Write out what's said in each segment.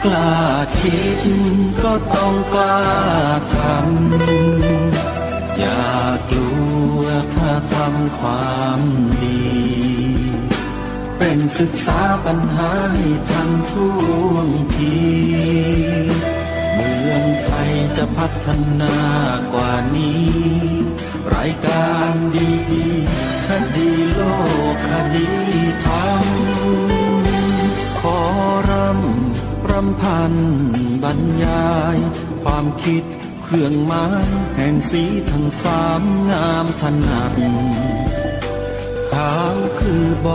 กล้าคิดก็ต้องกล้าทำอย่ากลัวถ้าทำความดีเป็นศึกษาปัญหาให้ทันท่วงทีเมืองไทยจะพัฒนากว่านี้รายการดีๆคดีโลกคดีธรรมขอรำพันบรรยายความคิดเครื่องหมายแห่งสีทั้งสามงามถนัดขาวคือบ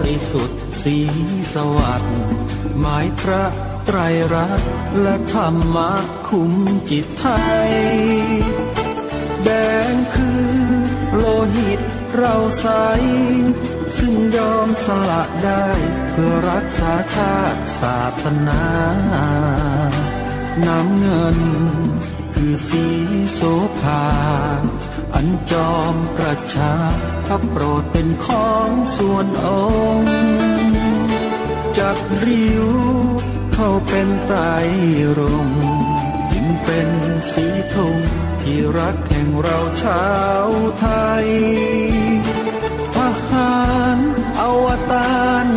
ริสุทธิ์สีสวัสดิ์หมายพระไตรรัตน์และธรรมะคุ้มจิตไทยแดงคือโลหิตเราใสซึ่งยอมสละได้เพื่อรักษาชาติศาสนาน้ำเงินคือสีโสภาอันจอมประชาถ้าโปรดเป็นของส่วนองค์จากริ้วเข้าเป็นไตรรงค์จึงเป็นสีธงที่รักแห่งเราชาวไทยทหารอวตาร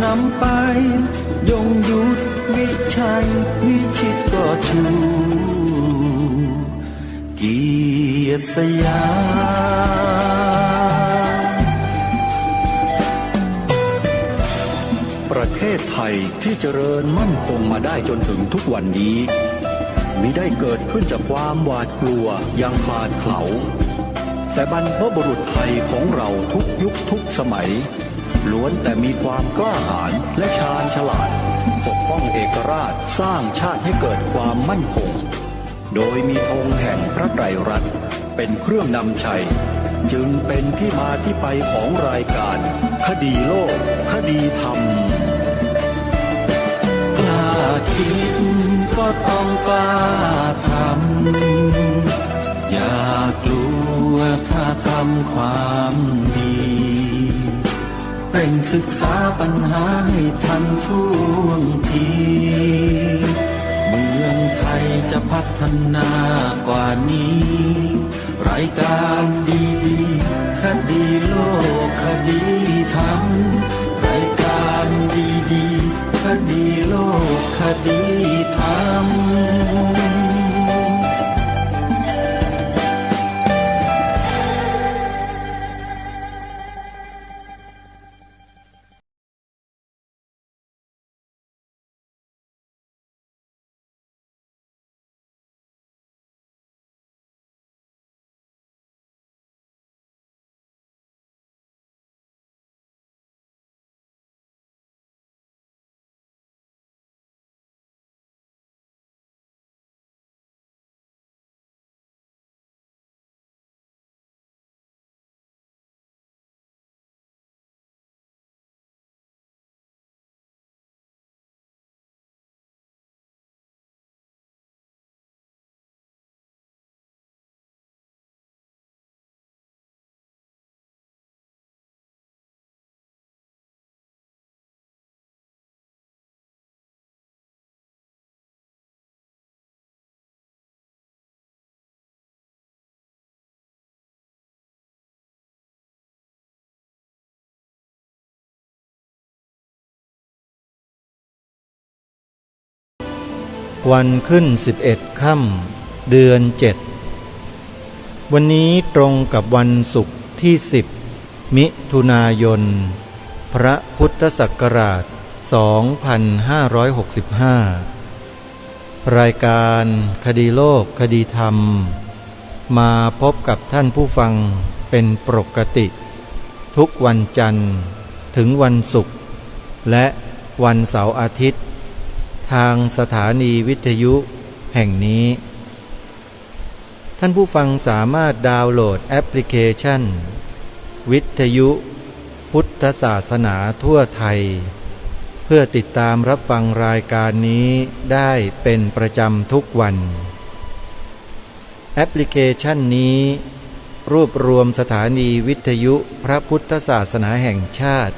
นำไปยงยุทธวิชัยวิชิตก็ชูเกียรติสยามประเทศไทยที่เจริญมั่นคงมาได้จนถึงทุกวันนี้มิได้เกิดขึ้นจากความหวาดกลัวอย่างคลาดเขลาแต่บรรพบุรุษไทยของเราทุกยุคทุกสมัยล้วนแต่มีความกล้าหาญและชาญฉลาดปกป้องเอกราชสร้างชาติให้เกิดความมั่นคงโดยมีธงแห่งพระไตรรัตน์เป็นเครื่องนำชัยจึงเป็นที่มาที่ไปของรายการคดีโลกคดีธรรมกล้าคิดก็ต้องกล้าทำอย่ากลัวถ้าทำความดีเป็นศึกษาปัญหาให้ทันท่วงทีเมืองไทยจะพัฒนากว่านี้รายการดีๆคดีโลกคดีธรรมรายการดีๆคดีโลกคดีธรรมวันขึ้น11 ค่ำเดือน7วันนี้ตรงกับวันศุกร์ที่10มิถุนายนพระพุทธศักราช2565รายการคดีโลกคดีธรรมมาพบกับท่านผู้ฟังเป็นปกติทุกวันจันทร์ถึงวันศุกร์และวันเสาร์อาทิตย์ทางสถานีวิทยุแห่งนี้ท่านผู้ฟังสามารถดาวน์โหลดแอปพลิเคชันวิทยุพุทธศาสนาทั่วไทยเพื่อติดตามรับฟังรายการนี้ได้เป็นประจำทุกวันแอปพลิเคชันนี้รวบรวมสถานีวิทยุพระพุทธศาสนาแห่งชาติ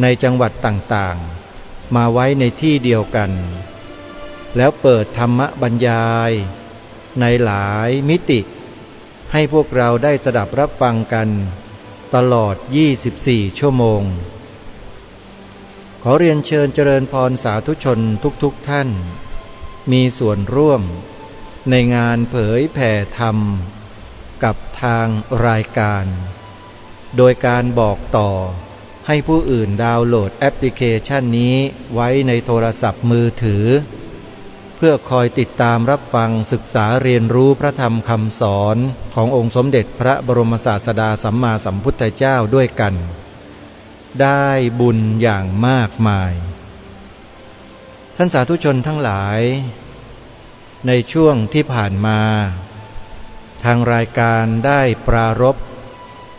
ในจังหวัดต่างๆมาไว้ในที่เดียวกัน แล้วเปิดธรรมบรรยายในหลายมิติให้พวกเราได้สดับรับฟังกันตลอด24ชั่วโมงขอเรียนเชิญเจริญพรสาธุชนทุกท่านมีส่วนร่วมในงานเผยแผ่ธรรมกับทางรายการโดยการบอกต่อให้ผู้อื่นดาวน์โหลดแอปพลิเคชันนี้ไว้ในโทรศัพท์มือถือเพื่อคอยติดตามรับฟังศึกษาเรียนรู้พระธรรมคำสอนขององค์สมเด็จพระบรมศาสดาสัมมาสัมพุทธเจ้าด้วยกันได้บุญอย่างมากมายท่านสาธุชนทั้งหลายในช่วงที่ผ่านมาทางรายการได้ปรารภ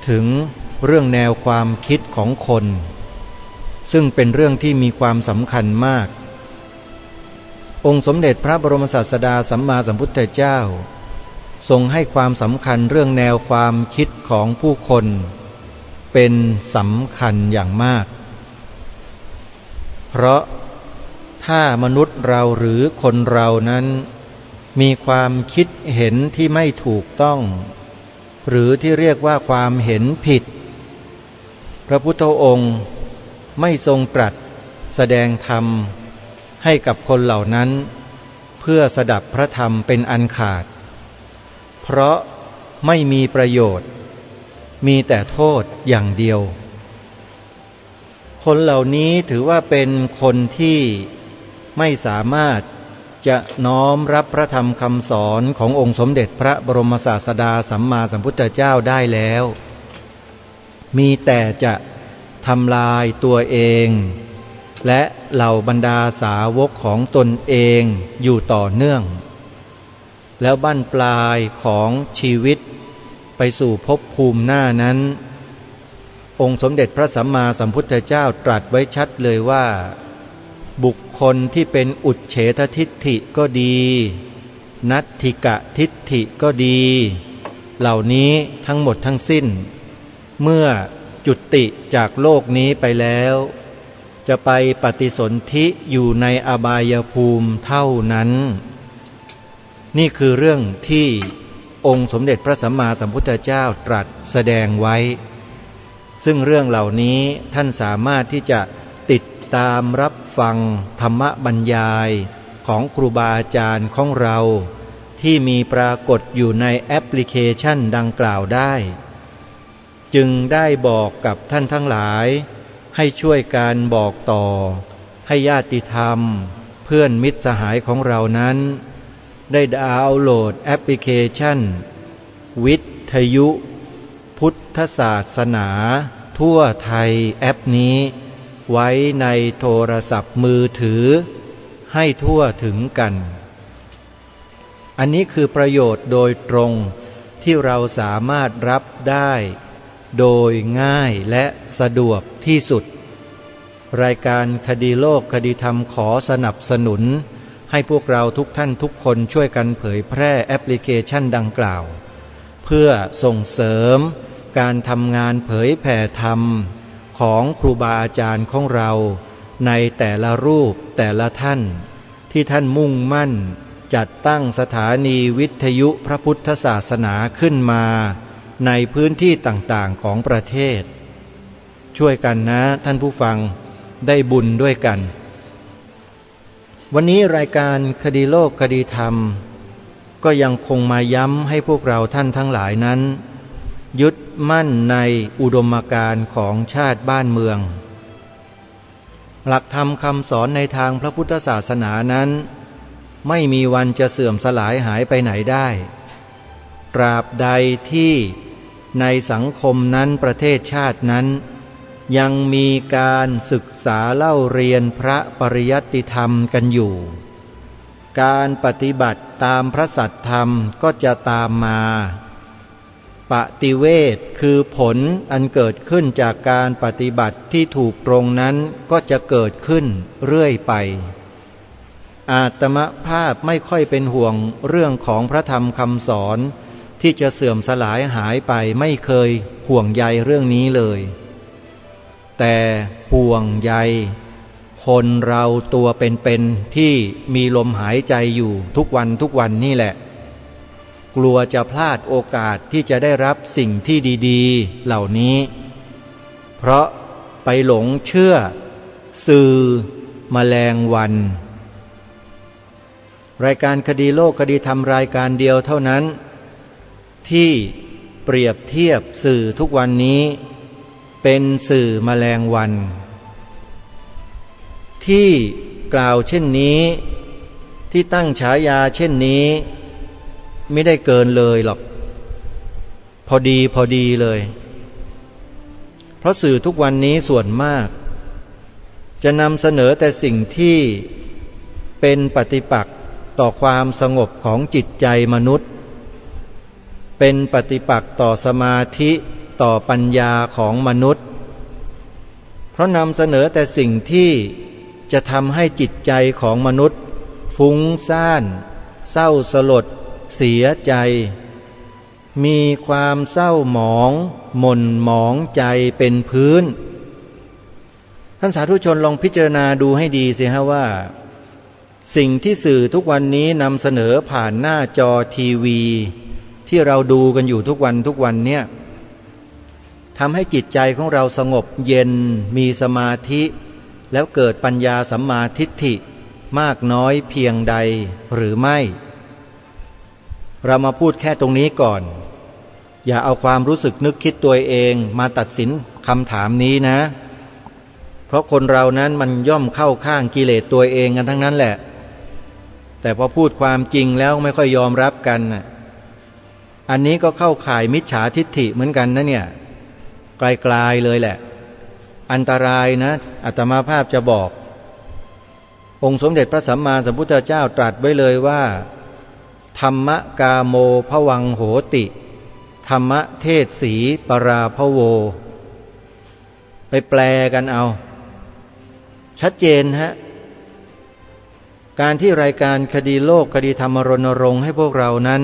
ถึงเรื่องแนวความคิดของคนซึ่งเป็นเรื่องที่มีความสำคัญมากองค์สมเด็จพระบรมศาสดาสัมมาสัมพุทธเจ้าทรงให้ความสำคัญเรื่องแนวความคิดของผู้คนเป็นสำคัญอย่างมากเพราะถ้ามนุษย์เราหรือคนเรานั้นมีความคิดเห็นที่ไม่ถูกต้องหรือที่เรียกว่าความเห็นผิดพระพุทธองค์ไม่ทรงตรัสแสดงธรรมให้กับคนเหล่านั้นเพื่อสดับพระธรรมเป็นอันขาดเพราะไม่มีประโยชน์มีแต่โทษอย่างเดียวคนเหล่านี้ถือว่าเป็นคนที่ไม่สามารถจะน้อมรับพระธรรมคำสอนขององค์สมเด็จพระบรมศาสดาสัมมาสัมพุทธเจ้าได้แล้วมีแต่จะทำลายตัวเองและเหล่าบรรดาสาวกของตนเองอยู่ต่อเนื่องแล้วบั้นปลายของชีวิตไปสู่ภพภูมิหน้านั้นองค์สมเด็จพระสัมมาสัมพุทธเจ้าตรัสไว้ชัดเลยว่าบุคคลที่เป็นอุจเฉททิฏฐิก็ดีนัตถิกะทิฏฐิก็ดีเหล่านี้ทั้งหมดทั้งสิ้นเมื่อจุติจากโลกนี้ไปแล้วจะไปปฏิสนธิอยู่ในอบายภูมิเท่านั้นนี่คือเรื่องที่องค์สมเด็จพระสัมมาสัมพุทธเจ้าตรัสแสดงไว้ซึ่งเรื่องเหล่านี้ท่านสามารถที่จะติดตามรับฟังธรรมบรรยายของครูบาอาจารย์ของเราที่มีปรากฏอยู่ในแอปพลิเคชันดังกล่าวได้จึงได้บอกกับท่านทั้งหลายให้ช่วยการบอกต่อให้ญาติธรรมเพื่อนมิตรสหายของเรานั้นได้ดาวน์โหลดแอปพลิเคชันวิทยุพุทธศาสนาทั่วไทยแอปนี้ไว้ในโทรศัพท์มือถือให้ทั่วถึงกันอันนี้คือประโยชน์โดยตรงที่เราสามารถรับได้โดยง่ายและสะดวกที่สุดรายการคดีโลกคดีธรรมขอสนับสนุนให้พวกเราทุกท่านทุกคนช่วยกันเผยแพร่แอปพลิเคชันดังกล่าวเพื่อส่งเสริมการทำงานเผยแผ่ธรรมของครูบาอาจารย์ของเราในแต่ละรูปแต่ละท่านที่ท่านมุ่งมั่นจัดตั้งสถานีวิทยุพระพุทธศาสนาขึ้นมาในพื้นที่ต่างๆของประเทศช่วยกันนะท่านผู้ฟังได้บุญด้วยกันวันนี้รายการคดีโลกคดีธรรมก็ยังคงมาย้ำให้พวกเราท่านทั้งหลายนั้นยึดมั่นในอุดมการณ์ของชาติบ้านเมืองหลักธรรมคำสอนในทางพระพุทธศาสนานั้นไม่มีวันจะเสื่อมสลายหายไปไหนได้ตราบใดที่ในสังคมนั้นประเทศชาตินั้นยังมีการศึกษาเล่าเรียนพระปริยัติธรรมกันอยู่การปฏิบัติตามพระสัทธรรมก็จะตามมาปฏิเวทคือผลอันเกิดขึ้นจากการปฏิบัติที่ถูกตรงนั้นก็จะเกิดขึ้นเรื่อยไปอาตมภาพไม่ค่อยเป็นห่วงเรื่องของพระธรรมคำสอนที่จะเสื่อมสลายหายไปไม่เคยห่วงใยเรื่องนี้เลยแต่ห่วงใย คนเราตัวเป็นๆที่มีลมหายใจอยู่ทุกวันนี่แหละกลัวจะพลาดโอกาสที่จะได้รับสิ่งที่ดีๆเหล่านี้เพราะไปหลงเชื่อสื่อแมลงวันรายการคดีโลกคดีธรรมรายการเดียวเท่านั้นที่เปรียบเทียบสื่อทุกวันนี้เป็นสื่อแมลงวันที่กล่าวเช่นนี้ที่ตั้งฉายาเช่นนี้ไม่ได้เกินเลยหรอกพอดีเลยเพราะสื่อทุกวันนี้ส่วนมากจะนำเสนอแต่สิ่งที่เป็นปฏิปักษ์ต่อความสงบของจิตใจมนุษย์เป็นปฏิปักษ์ต่อสมาธิต่อปัญญาของมนุษย์เพราะนำเสนอแต่สิ่งที่จะทำให้จิตใจของมนุษย์ฟุ้งซ่านเศร้าสลดเสียใจมีความเศร้าหมองหม่นหมองใจเป็นพื้นท่านสาธุชนลองพิจารณาดูให้ดีสิฮะว่าสิ่งที่สื่อทุกวันนี้นำเสนอผ่านหน้าจอทีวีที่เราดูกันอยู่ทุกวันเนี่ยทำให้จิตใจของเราสงบเย็นมีสมาธิแล้วเกิดปัญญาสัมมาทิฏฐิมากน้อยเพียงใดหรือไม่เรามาพูดแค่ตรงนี้ก่อนอย่าเอาความรู้สึกนึกคิดตัวเองมาตัดสินคำถามนี้นะเพราะคนเรานั้นมันย่อมเข้าข้างกิเลสตัวเองกันทั้งนั้นแหละแต่พอพูดความจริงแล้วไม่ค่อยยอมรับกันอันนี้ก็เข้าข่ายมิจฉาทิฏฐิเหมือนกันนะเนี่ยไกลๆเลยแหละอันตรายนะอาตมาภาพจะบอกองค์สมเด็จพระสัมมาสัมพุทธเจ้าตรัสไว้เลยว่าธรรมกาโมภวังโหติธรรมเทศสีปราภโวไปแปลกันเอาชัดเจนฮะการที่รายการคดีโลกคดีธรรมรณรงค์ให้พวกเรานั้น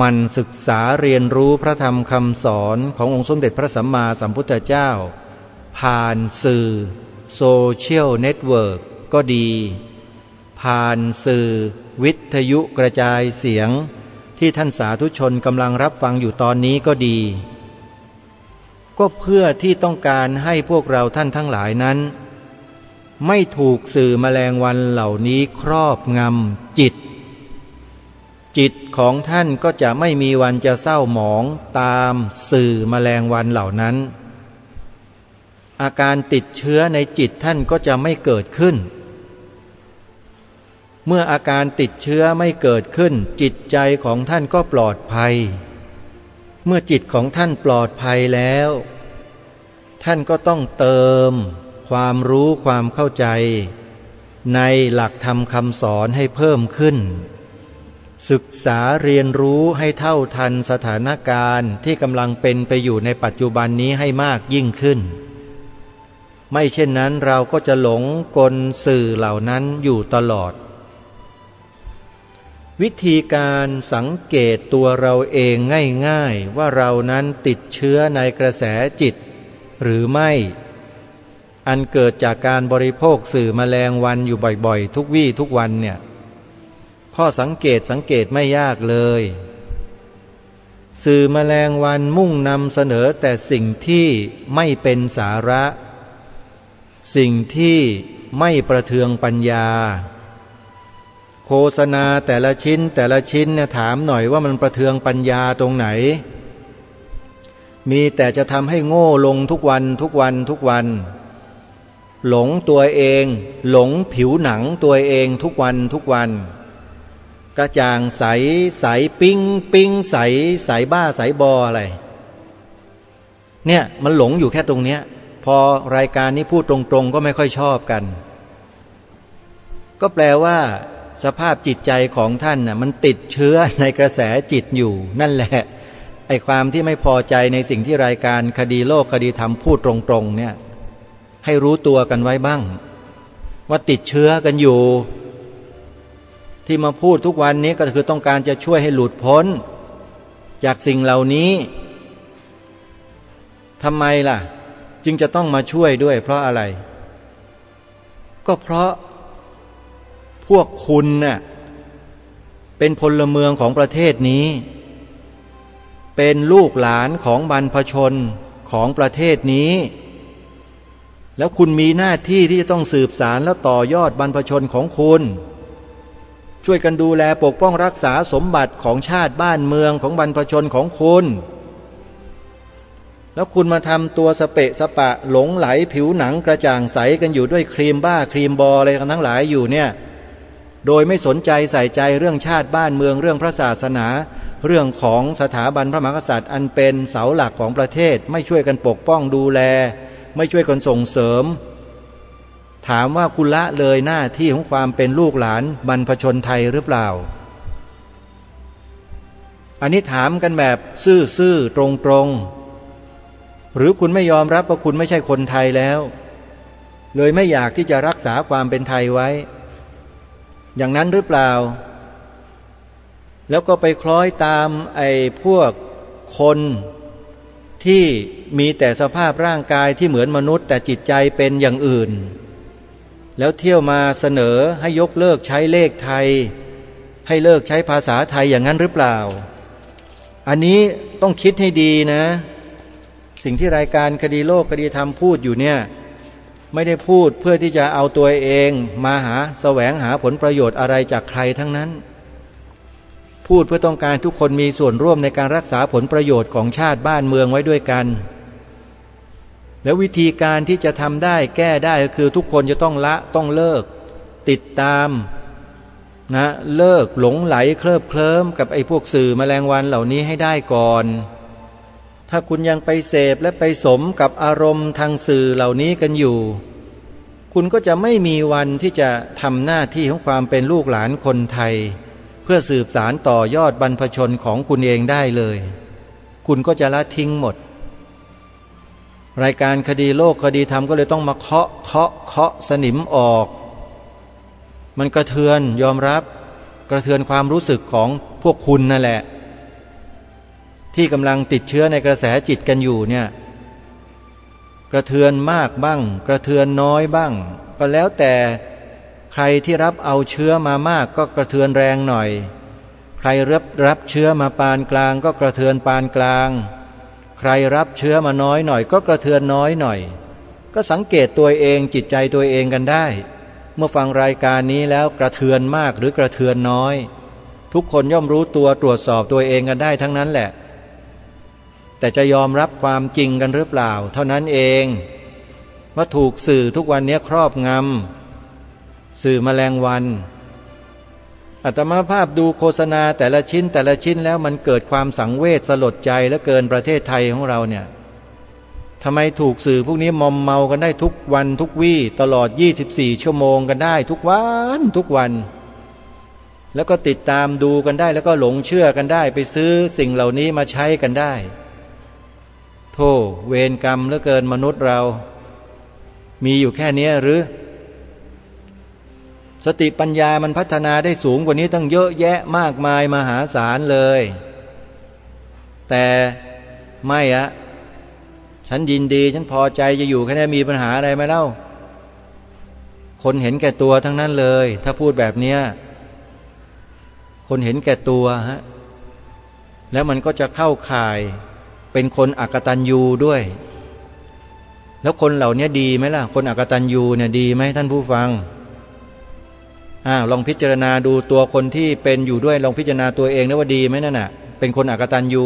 มันศึกษาเรียนรู้พระธรรมคำสอนขององค์สมเด็จพระสัมมาสัมพุทธเจ้าผ่านสื่อโซเชียลเน็ตเวิร์กก็ดีผ่านสื่อวิทยุกระจายเสียงที่ท่านสาธุชนกำลังรับฟังอยู่ตอนนี้ก็ดีก็เพื่อที่ต้องการให้พวกเราท่านทั้งหลายนั้นไม่ถูกสื่อแมลงวันเหล่านี้ครอบงำจิตของท่านก็จะไม่มีวันจะเศร้าหมองตามสื่อแมลงวันเหล่านั้นอาการติดเชื้อในจิตท่านก็จะไม่เกิดขึ้นเมื่ออาการติดเชื้อไม่เกิดขึ้นจิตใจของท่านก็ปลอดภัยเมื่อจิตของท่านปลอดภัยแล้วท่านก็ต้องเติมความรู้ความเข้าใจในหลักธรรมคำสอนให้เพิ่มขึ้นศึกษาเรียนรู้ให้เท่าทันสถานการณ์ที่กำลังเป็นไปอยู่ในปัจจุบันนี้ให้มากยิ่งขึ้นไม่เช่นนั้นเราก็จะหลงกลสื่อเหล่านั้นอยู่ตลอดวิธีการสังเกตตัวเราเองง่ายๆว่าเรานั้นติดเชื้อในกระแสจิตหรือไม่อันเกิดจากการบริโภคสื่อแมลงวันอยู่บ่อยๆทุกวี่ทุกวันเนี่ยข้อสังเกตไม่ยากเลยสื่อแมลงวันมุ่งนำเสนอแต่สิ่งที่ไม่เป็นสาระสิ่งที่ไม่ประเทืองปัญญาโฆษณาแต่ละชิ้นเนี่ยถามหน่อยว่ามันประเทืองปัญญาตรงไหนมีแต่จะทำให้โง่ลงทุกวันหลงตัวเองหลงผิวหนังตัวเองทุกวันกระจ่างใสปิ้งใสบ้าใสบออะไรเนี่ยมันหลงอยู่แค่ตรงเนี้ยพอรายการนี้พูดตรงๆก็ไม่ค่อยชอบกันก็แปลว่าสภาพจิตใจของท่านน่ะมันติดเชื้อในกระแสจิตอยู่นั่นแหละไอ้ความที่ไม่พอใจในสิ่งที่รายการคดีโลกคดีธรรมพูดตรงๆเนี่ยให้รู้ตัวกันไว้บ้างว่าติดเชื้อกันอยู่ที่มาพูดทุกวันนี้ก็คือต้องการจะช่วยให้หลุดพ้นจากสิ่งเหล่านี้ทำไมล่ะจึงจะต้องมาช่วยด้วยเพราะอะไร ก็เพราะพวกคุณน่ะเป็นพลเมืองของประเทศนี้เป็นลูกหลานของบรรพชนของประเทศนี้แล้วคุณมีหน้าที่ที่จะต้องสืบสารและต่อยอดบรรพชนของคุณช่วยกันดูแลปกป้องรักษาสมบัติของชาติบ้านเมืองของบรรพชนของคุณแล้วคุณมาทำตัวสเปะสปะหลงไหลผิวหนังกระจ่างใสกันอยู่ด้วยครีมบ้าครีมบออะไรกันทั้งหลายอยู่เนี่ยโดยไม่สนใจใส่ใจเรื่องชาติบ้านเมืองเรื่องพระศาสนาเรื่องของสถาบันพระมหากษัตริย์อันเป็นเสาหลักของประเทศไม่ช่วยกันปกป้องดูแลไม่ช่วยกันส่งเสริมถามว่าคุณละเลยหน้าที่ของความเป็นลูกหลานบรรพชนไทยหรือเปล่าอันนี้ถามกันแบบซื่อๆตรงๆหรือคุณไม่ยอมรับว่าคุณไม่ใช่คนไทยแล้วเลยไม่อยากที่จะรักษาความเป็นไทยไว้อย่างนั้นหรือเปล่าแล้วก็ไปคล้อยตามพวกคนที่มีแต่สภาพร่างกายที่เหมือนมนุษย์แต่จิตใจเป็นอย่างอื่นแล้วเที่ยวมาเสนอให้ยกเลิกใช้เลขไทยให้เลิกใช้ภาษาไทยอย่างนั้นหรือเปล่าอันนี้ต้องคิดให้ดีนะสิ่งที่รายการคดีโลกคดีธรรมพูดอยู่เนี่ยไม่ได้พูดเพื่อที่จะเอาตัวเองมาแสวงหาผลประโยชน์อะไรจากใครทั้งนั้นพูดเพื่อต้องการทุกคนมีส่วนร่วมในการรักษาผลประโยชน์ของชาติบ้านเมืองไว้ด้วยกันแล้ววิธีการที่จะทำได้แก้ได้ก็คือทุกคนจะต้องละต้องเลิกติดตามนะเลิกหลงไหลเคลิบเคลิ้มกับพวกสื่อแมลงวันเหล่านี้ให้ได้ก่อนถ้าคุณยังไปเสพและไปสมกับอารมณ์ทางสื่อเหล่านี้กันอยู่คุณก็จะไม่มีวันที่จะทำหน้าที่ของความเป็นลูกหลานคนไทยเพื่อสืบสารต่อยอดบรรพชนของคุณเองได้เลยคุณก็จะละทิ้งหมดรายการคดีโลกคดีธรรมก็เลยต้องมาเคาะสนิมออกมันกระเทือนยอมรับกระเทือนความรู้สึกของพวกคุณนั่นแหละที่กำลังติดเชื้อในกระแสจิตกันอยู่เนี่ยกระเทือนมากบ้างกระเทือนน้อยบ้างก็แล้วแต่ใครที่รับเอาเชื้อมามากก็กระเทือนแรงหน่อยใครรับเชื้อมาปานกลางก็กระเทือนปานกลางใครรับเชื้อมาน้อยหน่อยก็กระเทือนน้อยหน่อยก็สังเกตตัวเองจิตใจตัวเองกันได้เมื่อฟังรายการนี้แล้วกระเทือนมากหรือกระเทือนน้อยทุกคนย่อมรู้ตัวตรวจสอบตัวเองกันได้ทั้งนั้นแหละแต่จะยอมรับความจริงกันหรือเปล่าเท่านั้นเองว่าถูกสื่อทุกวันนี้ครอบงำสื่อแมลงวันอาตมาภาพดูโฆษณาแต่ละชิ้นแล้วมันเกิดความสังเวชสลดใจเหลือเกินประเทศไทยของเราเนี่ยทำไมถูกสื่อพวกนี้มอมเมากันได้ทุกวันทุกวี่ตลอด24ชั่วโมงกันได้ทุกวันแล้วก็ติดตามดูกันได้แล้วก็หลงเชื่อกันได้ไปซื้อสิ่งเหล่านี้มาใช้กันได้โธ่เวรกรรมเหลือเกินมนุษย์เรามีอยู่แค่นี้หรือสติปัญญามันพัฒนาได้สูงกว่านี้ตั้งเยอะแยะมากมายมหาศาลเลยแต่ไม่ฉันยินดีฉันพอใจจะอยู่แค่นี้มีปัญหาอะไรไหมเล่าคนเห็นแก่ตัวทั้งนั้นเลยถ้าพูดแบบนี้คนเห็นแก่ตัวแล้วมันก็จะเข้าข่ายเป็นคนอกตัญญูด้วยแล้วคนเหล่านี้ดีไหมล่ะคนอกตัญญูเนี่ยดีไหมท่านผู้ฟังลองพิจารณาดูตัวคนที่เป็นอยู่ด้วยลองพิจารณาตัวเองนะว่าดีไหมนั่นน่ะเป็นคนอกตัญญู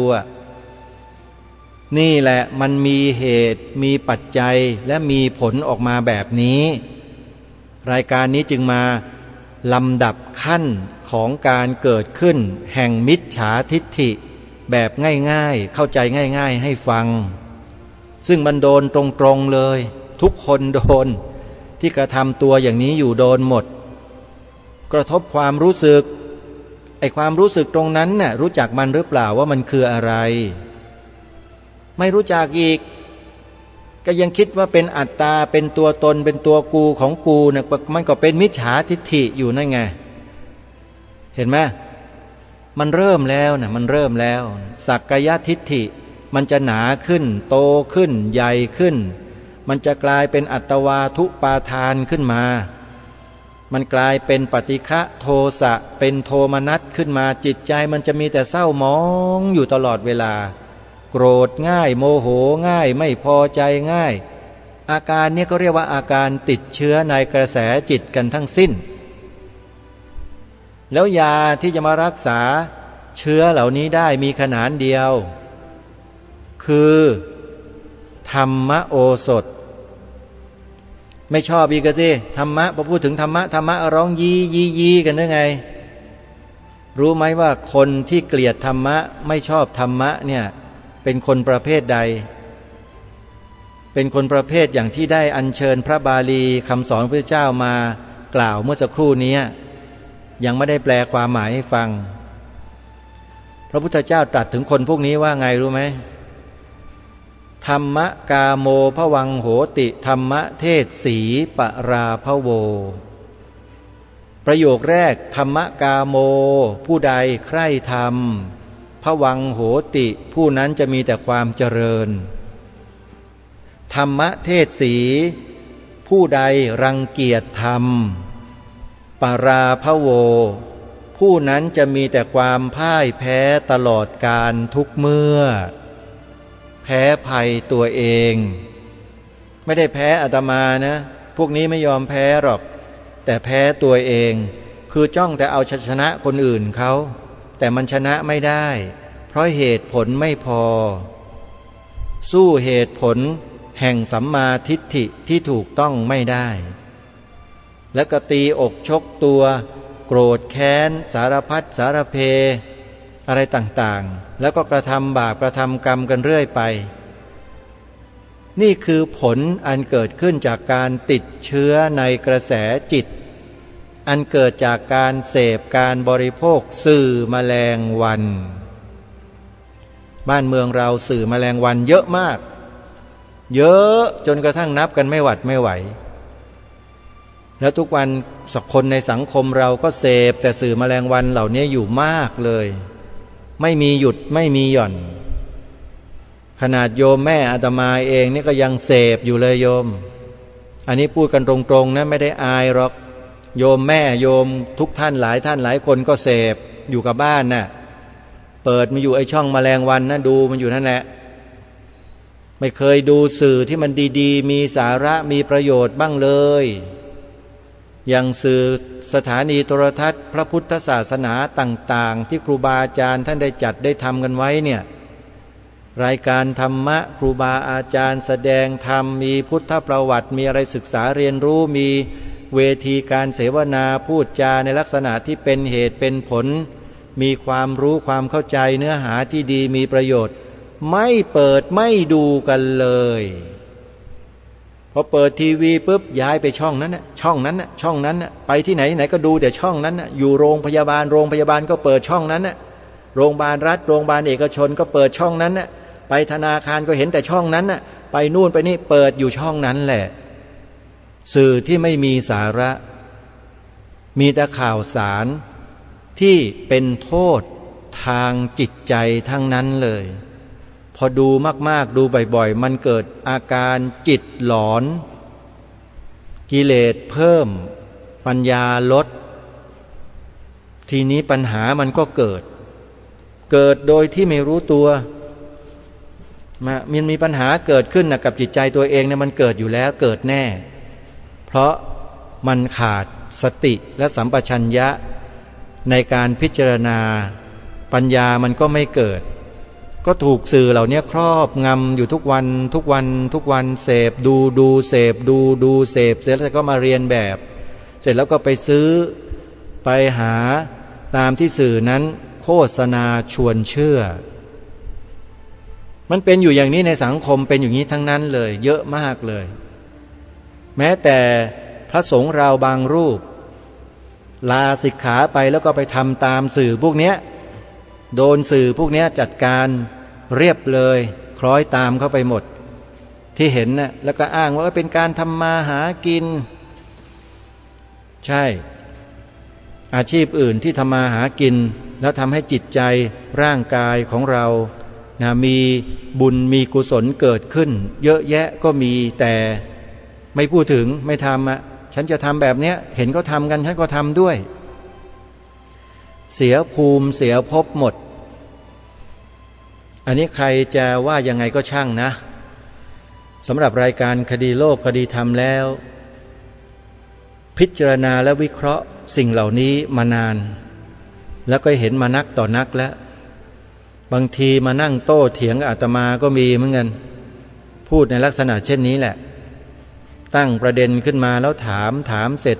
นี่แหละมันมีเหตุมีปัจจัยและมีผลออกมาแบบนี้รายการนี้จึงมาลำดับขั้นของการเกิดขึ้นแห่งมิจฉาทิฏฐิแบบง่ายๆเข้าใจง่ายๆให้ฟังซึ่งมันโดนตรงๆเลยทุกคนโดนที่กระทำตัวอย่างนี้อยู่โดนหมดกระทบความรู้สึกความรู้สึกตรงนั้นน่ะรู้จักมันหรือเปล่าว่ามันคืออะไรไม่รู้จักอีกก็ยังคิดว่าเป็นอัตตาเป็นตัวตนเป็นตัวกูของกูเนี่ยมันก็เป็นมิจฉาทิฏฐิอยู่นั่นไงเห็นไหมมันเริ่มแล้วนะมันเริ่มแล้วสักกายทิฏฐิมันจะหนาขึ้นโตขึ้นใหญ่ขึ้นมันจะกลายเป็นอัตวาทุปาทานขึ้นมา มันกลายเป็นปฏิฆะโทสะเป็นโทมนัสขึ้นมาจิตใจมันจะมีแต่เศร้าหมองอยู่ตลอดเวลาโกรธง่ายโมโหง่ายไม่พอใจง่ายอาการนี้ก็เรียกว่าอาการติดเชื้อในกระแสจิตกันทั้งสิ้นแล้วยาที่จะมารักษาเชื้อเหล่านี้ได้มีขนาดเดียวคือธรรมโอสถไม่ชอบอีกสิธรรมะพอพูดถึงธรรมะร้องยีกันได้ไงรู้ไหมว่าคนที่เกลียดธรรมะไม่ชอบธรรมะเนี่ยเป็นคนประเภทใดเป็นคนประเภทอย่างที่ได้อัญเชิญพระบาลีคำสอนพระพุทธเจ้ามากล่าวเมื่อสักครู่นี้ยังไม่ได้แปลความหมายให้ฟังพระพุทธเจ้าตรัสถึงคนพวกนี้ว่าไงรู้ไหมธรรมกาโมภวังโหติธรรมเทศสีปราภโวประโยคแรกธรรมกาโมผู้ใดใคร่ธรรมภวังโหติผู้นั้นจะมีแต่ความเจริญธรรมเทศสีผู้ใดรังเกียจธรรมปราภโวผู้นั้นจะมีแต่ความพ่ายแพ้ตลอดกาลทุกเมื่อแพ้ภัยตัวเองไม่ได้แพ้อาตมานะพวกนี้ไม่ยอมแพ้หรอกแต่แพ้ตัวเองคือจ้องแต่เอาชนะคนอื่นเขาแต่มันชนะไม่ได้เพราะเหตุผลไม่พอสู้เหตุผลแห่งสัมมาทิฏฐิที่ถูกต้องไม่ได้แล้วก็ตีอกชกตัวโกรธแค้นสารพัดสารเพอะไรต่างๆแล้วก็กระทำบาปกระทำกรรมกันเรื่อยไปนี่คือผลอันเกิดขึ้นจากการติดเชื้อในกระแสจิตอันเกิดจากการเสพการบริโภคสื่อแมลงวันบ้านเมืองเราสื่อแมลงวันเยอะมากเยอะจนกระทั่งนับกันไม่หวัดไม่ไหวแล้วทุกวันสักคนในสังคมเราก็เสพแต่สื่อแมลงวันเหล่านี้อยู่มากเลยไม่มีหยุดไม่มีหย่อนขนาดโยมแม่อาตมาเองนี่ก็ยังเสพอยู่เลยโยมอันนี้พูดกันตรงๆนะไม่ได้อายหรอกโยมแม่โยมทุกท่านหลายคนก็เสพอยู่กับบ้านน่ะเปิดมาอยู่ไอ้ช่องแมลงวันนะดูมันอยู่นั่นแหละไม่เคยดูสื่อที่มันดีๆมีสาระมีประโยชน์บ้างเลยอย่างสื่อสถานีโทรทัศน์พระพุทธศาสนาต่างๆที่ครูบาอาจารย์ท่านได้จัดได้ทำกันไว้เนี่ยรายการธรรมะครูบาอาจารย์แสดงธรรมมีพุทธประวัติมีอะไรศึกษาเรียนรู้มีเวทีการเสวนาพูดจาในลักษณะที่เป็นเหตุเป็นผลมีความรู้ความเข้าใจเนื้อหาที่ดีมีประโยชน์ไม่เปิดไม่ดูกันเลยพอเปิดทีวีปุ๊บย้ายไปช่องนั้นน่ะช่องนั้นน่ะช่องนั้นน่ะไปที่ไหนไหนก็ดูแต่ช่องนั้นน่ะอยู่โรงพยาบาลก็เปิดช่องนั้นน่ะโรงพยาบาลรัฐโรงพยาบาลเอกชนก็เปิดช่องนั้นน่ะไปธนาคารก็เห็นแต่ช่องนั้นน่ะไปนู่นไปนี่เปิดอยู่ช่องนั้นแหละสื่อที่ไม่มีสาระมีแต่ข่าวสารที่เป็นโทษทางจิตใจทั้งนั้นเลยพอดูมากๆดูบ่อยๆมันเกิดอาการจิตหลอนกิเลสเพิ่มปัญญาลดทีนี้ปัญหามันก็เกิดโดยที่ไม่รู้ตัวมันมีปัญหาเกิดขึ้นกับจิตใจตัวเองเนี่ยมันเกิดอยู่แล้วเกิดแน่เพราะมันขาดสติและสัมปชัญญะในการพิจารณาปัญญามันก็ไม่เกิดก็ถูกสื่อเหล่านี้ครอบงำอยู่ทุกวันเสพดูเสพดูเสพเสร็จแล้วก็มาเรียนแบบเสร็จแล้วก็ไปซื้อไปหาตามที่สื่อนั้นโฆษณาชวนเชื่อมันเป็นอยู่อย่างนี้ในสังคมเป็นอย่างนี้ทั้งนั้นเลยเยอะมากเลยแม้แต่พระสงฆ์เราบางรูปลาสิกขาไปแล้วก็ไปทำตามสื่อพวกนี้โดนสื่อพวกนี้จัดการเรียบเลยคล้อยตามเข้าไปหมดที่เห็นน่ะแล้วก็อ้างว่าเป็นการทำมาหากินใช่อาชีพอื่นที่ทำมาหากินแล้วทำให้จิตใจร่างกายของเรามีบุญมีกุศลเกิดขึ้นเยอะแยะก็มีแต่ไม่พูดถึงไม่ทำ ฉันจะทำแบบเนี้ยเห็นเขาทำกันฉันก็ทำด้วยเสียภูมิเสียภพหมดอันนี้ใครจะว่ายังไงก็ช่างนะสำหรับรายการคดีโลกคดีธรรมแล้วพิจารณาและวิเคราะห์สิ่งเหล่านี้มานานแล้วก็เห็นมานักต่อนักแล้วบางทีมานั่งโต้เถียงกับอาตมาก็มีเหมือนกันพูดในลักษณะเช่นนี้แหละตั้งประเด็นขึ้นมาแล้วถามเสร็จ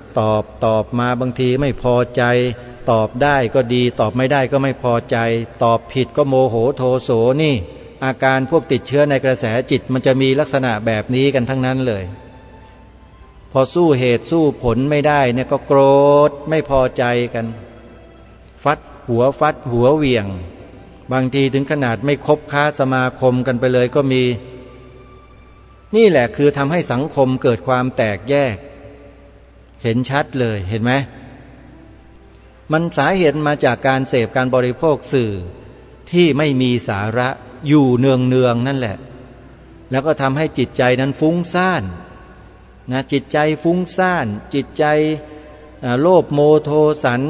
ตอบมาบางทีไม่พอใจตอบได้ก็ดีตอบไม่ได้ก็ไม่พอใจตอบผิดก็โมโหโทโสนี่อาการพวกติดเชื้อในกระแสจิตมันจะมีลักษณะแบบนี้กันทั้งนั้นเลยพอสู้เหตุสู้ผลไม่ได้เนี่ยก็โกรธไม่พอใจกันฟัดหัวเหวี่ยงบางทีถึงขนาดไม่คบค้าสมาคมกันไปเลยก็มีนี่แหละคือทำให้สังคมเกิดความแตกแยกเห็นชัดเลยเห็นไหมมันสาเหตุมาจากการเสพการบริโภคสื่อที่ไม่มีสาระอยู่เนืองนั่นแหละแล้วก็ทำให้จิตใจนั้นฟุ้งซ่านนะจิตใจฟุ้งซ่านจิตใจโลภโมโทสัน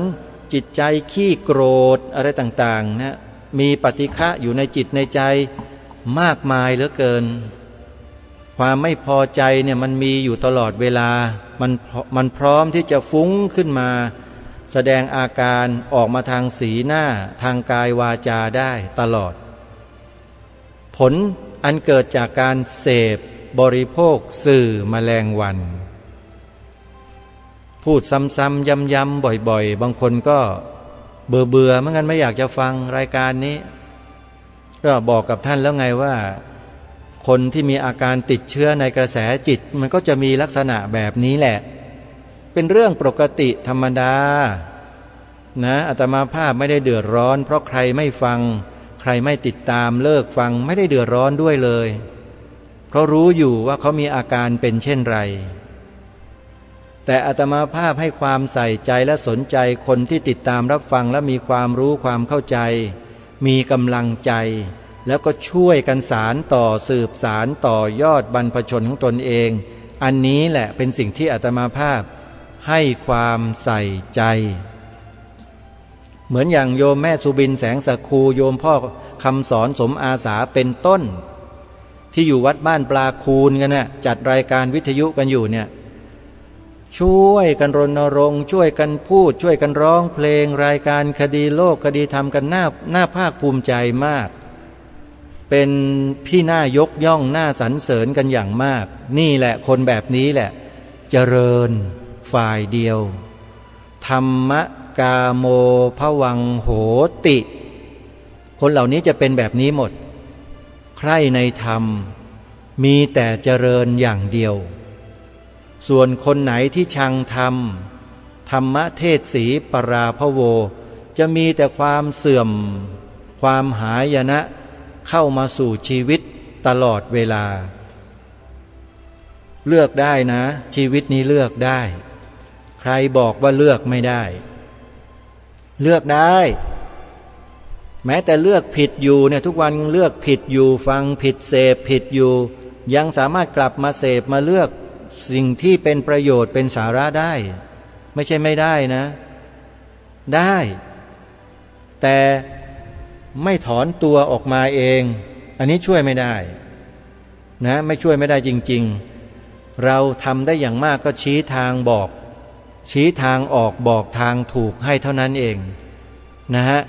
จิตใจขี้โกรธอะไรต่างๆนะมีปฏิฆะอยู่ในจิตในใจมากมายเหลือเกินความไม่พอใจเนี่ยมันมีอยู่ตลอดเวลามันพร้อมที่จะฟุ้งขึ้นมาแสดงอาการออกมาทางสีหน้าทางกายวาจาได้ตลอดผลอันเกิดจากการเสพบริโภคสื่อแมลงวันพูดซ้ำๆย้ำๆบ่อยๆบางคนก็เบื่อเหมือนกันไม่อยากจะฟังรายการนี้ก็บอกกับท่านแล้วไงว่าคนที่มีอาการติดเชื้อในกระแสจิตมันก็จะมีลักษณะแบบนี้แหละเป็นเรื่องปกติธรรมดานะอาตมาภาพไม่ได้เดือดร้อนเพราะใครไม่ฟังใครไม่ติดตามเลิกฟังไม่ได้เดือดร้อนด้วยเลยเพราะรู้อยู่ว่าเขามีอาการเป็นเช่นไรแต่อาตมาภาพให้ความใส่ใจและสนใจคนที่ติดตามรับฟังและมีความรู้ความเข้าใจมีกำลังใจแล้วก็ช่วยกันสารต่อสืบสารต่อยอดบรรพชนของตนเองอันนี้แหละเป็นสิ่งที่อาตมาภาพให้ความใส่ใจเหมือนอย่างโยมแม่สุบินแสงสคูโยมพ่อคำสอนสมอาสาเป็นต้นที่อยู่วัดบ้านปลาคูนกันนะจัดรายการวิทยุกันอยู่เนี่ยช่วยกันรณรงค์ช่วยกันพูดช่วยกันร้องเพลงรายการคดีโลกคดีธรรมกันน่าภาคภูมิใจมากเป็นพี่น่ายกย่องน่าสรรเสริญกันอย่างมากนี่แหละคนแบบนี้แหละเจริญฝ่ายเดียวธรรมกาโมภวังโหติคนเหล่านี้จะเป็นแบบนี้หมดใคร่ในธรรมมีแต่เจริญอย่างเดียวส่วนคนไหนที่ชังธรรมธรรมเทศสีปราภโวจะมีแต่ความเสื่อมความหายนะเข้ามาสู่ชีวิตตลอดเวลาเลือกได้นะชีวิตนี้เลือกได้ใครบอกว่าเลือกไม่ได้เลือกได้แม้แต่เลือกผิดอยู่เนี่ยทุกวันเลือกผิดอยู่ฟังผิดเสพผิดอยู่ยังสามารถกลับมาเสพมาเลือกสิ่งที่เป็นประโยชน์เป็นสาระได้ไม่ใช่ไม่ได้นะได้แต่ไม่ถอนตัวออกมาเองอันนี้ช่วยไม่ได้นะไม่ช่วยไม่ได้จริงๆเราทำได้อย่างมากก็ชี้ทางบอกชี้ทางออกบอกทางถูกให้เท่านั้นเองนะฮะ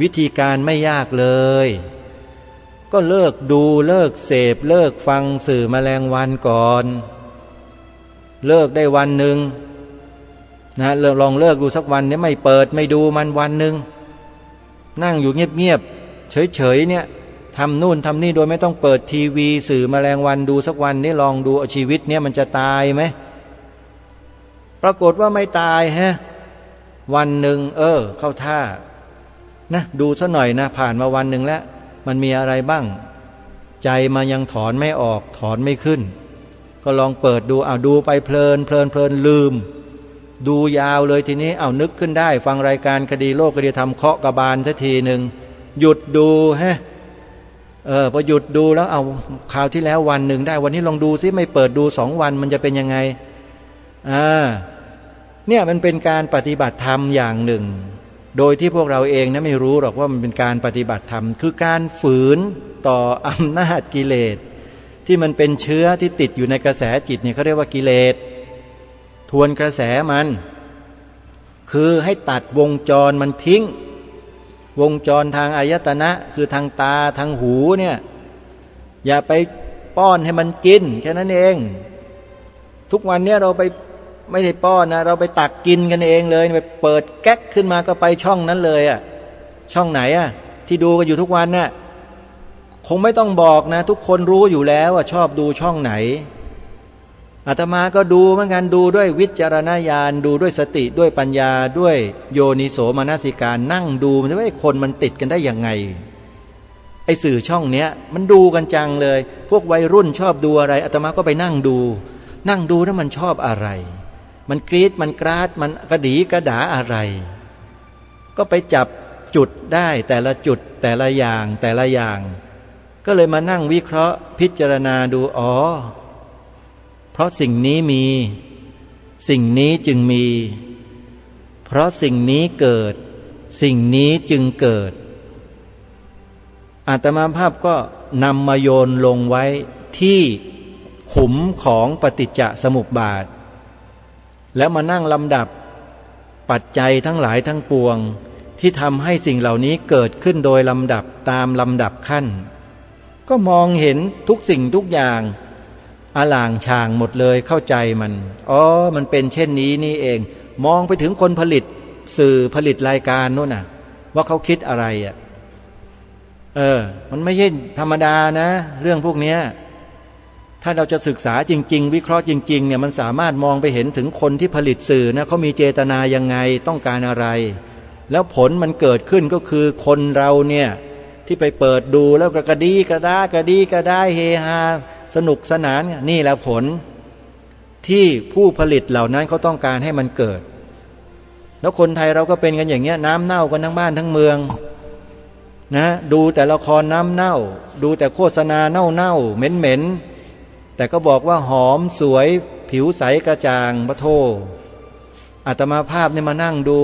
วิธีการไม่ยากเลยก็เลิกดูเลิกเสพเลิกฟังสื่อแมลงวันก่อนเลิกได้วันหนึ่งนะลองเลิกดูสักวันนี้ไม่เปิดไม่ดูมันวันหนึ่งนั่งอยู่เงียบๆเฉยๆเนี่ยทำนู่นทำนี่โดยไม่ต้องเปิดทีวีสื่อแมลงวันดูสักวันนี้ลองดูชีวิตเนี่ยมันจะตายไหมปรากฏว่าไม่ตายฮะวันหนึ่งเข้าท่านะดูซะหน่อยนะผ่านมาวันหนึ่งแล้วมันมีอะไรบ้างใจมายังถอนไม่ออกถอนไม่ขึ้นก็ลองเปิดดูดูไปเพลินลืมดูยาวเลยทีนี้นึกขึ้นได้ฟังรายการคดีโลกคดีธรรมเคาะกระบาลสักทีหนึ่งหยุดดูฮะพอหยุดดูแล้วคราวที่แล้ววันหนึ่งได้วันนี้ลองดูซิไม่เปิดดู2 วันมันจะเป็นยังไง เนี่ยมันเป็นการปฏิบัติธรรมอย่างหนึ่งโดยที่พวกเราเองนะไม่รู้หรอกว่ามันเป็นการปฏิบัติธรรมคือการฝืนต่ออำนาจกิเลสที่มันเป็นเชื้อที่ติดอยู่ในกระแสจิตเนี่ยเขาเรียกว่ากิเลสทวนกระแสมันคือให้ตัดวงจรมันทิ้งวงจรทางอายตนะคือทางตาทางหูเนี่ยอย่าไปป้อนให้มันกินแค่นั้นเองทุกวันเนี่ยเราไปไม่ได้ป้อนนะเราไปตักกินกันเองเลยไปเปิดแก๊กขึ้นมาก็ไปช่องนั้นเลยอ่ะช่องไหนอ่ะที่ดูกันอยู่ทุกวันน่ะคงไม่ต้องบอกนะทุกคนรู้อยู่แล้วว่าชอบดูช่องไหนอาตมาก็ดูเหมือนกันดูด้วยวิจารณญาณดูด้วยสติด้วยปัญญาด้วยโยนิโสมนสิการนั่งดูมันว่าคนมันติดกันได้ยังไงไอ้สื่อช่องเนี้ยมันดูกันจังเลยพวกวัยรุ่นชอบดูอะไรอาตมาก็ไปนั่งดูแล้วมันชอบอะไรมันกรี๊ดมันกราดมันกระดีกระดาอะไรก็ไปจับจุดได้แต่ละจุดแต่ละอย่างก็เลยมานั่งวิเคราะห์พิจารณาดูเพราะสิ่งนี้มีสิ่งนี้จึงมีเพราะสิ่งนี้เกิดสิ่งนี้จึงเกิดอาตมาภาพก็นำมาโยนลงไว้ที่ขุมของปฏิจจสมุปบาทแล้วมานั่งลำดับปัจจัยทั้งหลายทั้งปวงที่ทำให้สิ่งเหล่านี้เกิดขึ้นโดยลำดับตามลำดับขั้นก็มองเห็นทุกสิ่งทุกอย่างอล่างช่างหมดเลยเข้าใจมันมันเป็นเช่นนี้นี่เองมองไปถึงคนผลิตสื่อผลิตรายการโน่นน่ะว่าเขาคิดอะไรมันไม่ใช่ธรรมดานะเรื่องพวกเนี้ยถ้าเราจะศึกษาจริงๆวิเคราะห์จริงๆเนี่ยมันสามารถมองไปเห็นถึงคนที่ผลิตสื่อนะเขามีเจตนายังไงต้องการอะไรแล้วผลมันเกิดขึ้นก็คือคนเราเนี่ยที่ไปเปิดดูแล้วกระดีกระได้เฮฮาสนุกสนานนี่แหละผลที่ผู้ผลิตเหล่านั้นเขาต้องการให้มันเกิดแล้วคนไทยเราก็เป็นกันอย่างเงี้ยน้ำเน่ากันทั้งบ้านทั้งเมืองนะดูแต่ละครน้ำเน่าดูแต่โฆษณาเน่าเหม็นแต่ก็บอกว่าหอมสวยผิวใสกระจ่างพระโทอาตมาภาพนี่มานั่งดู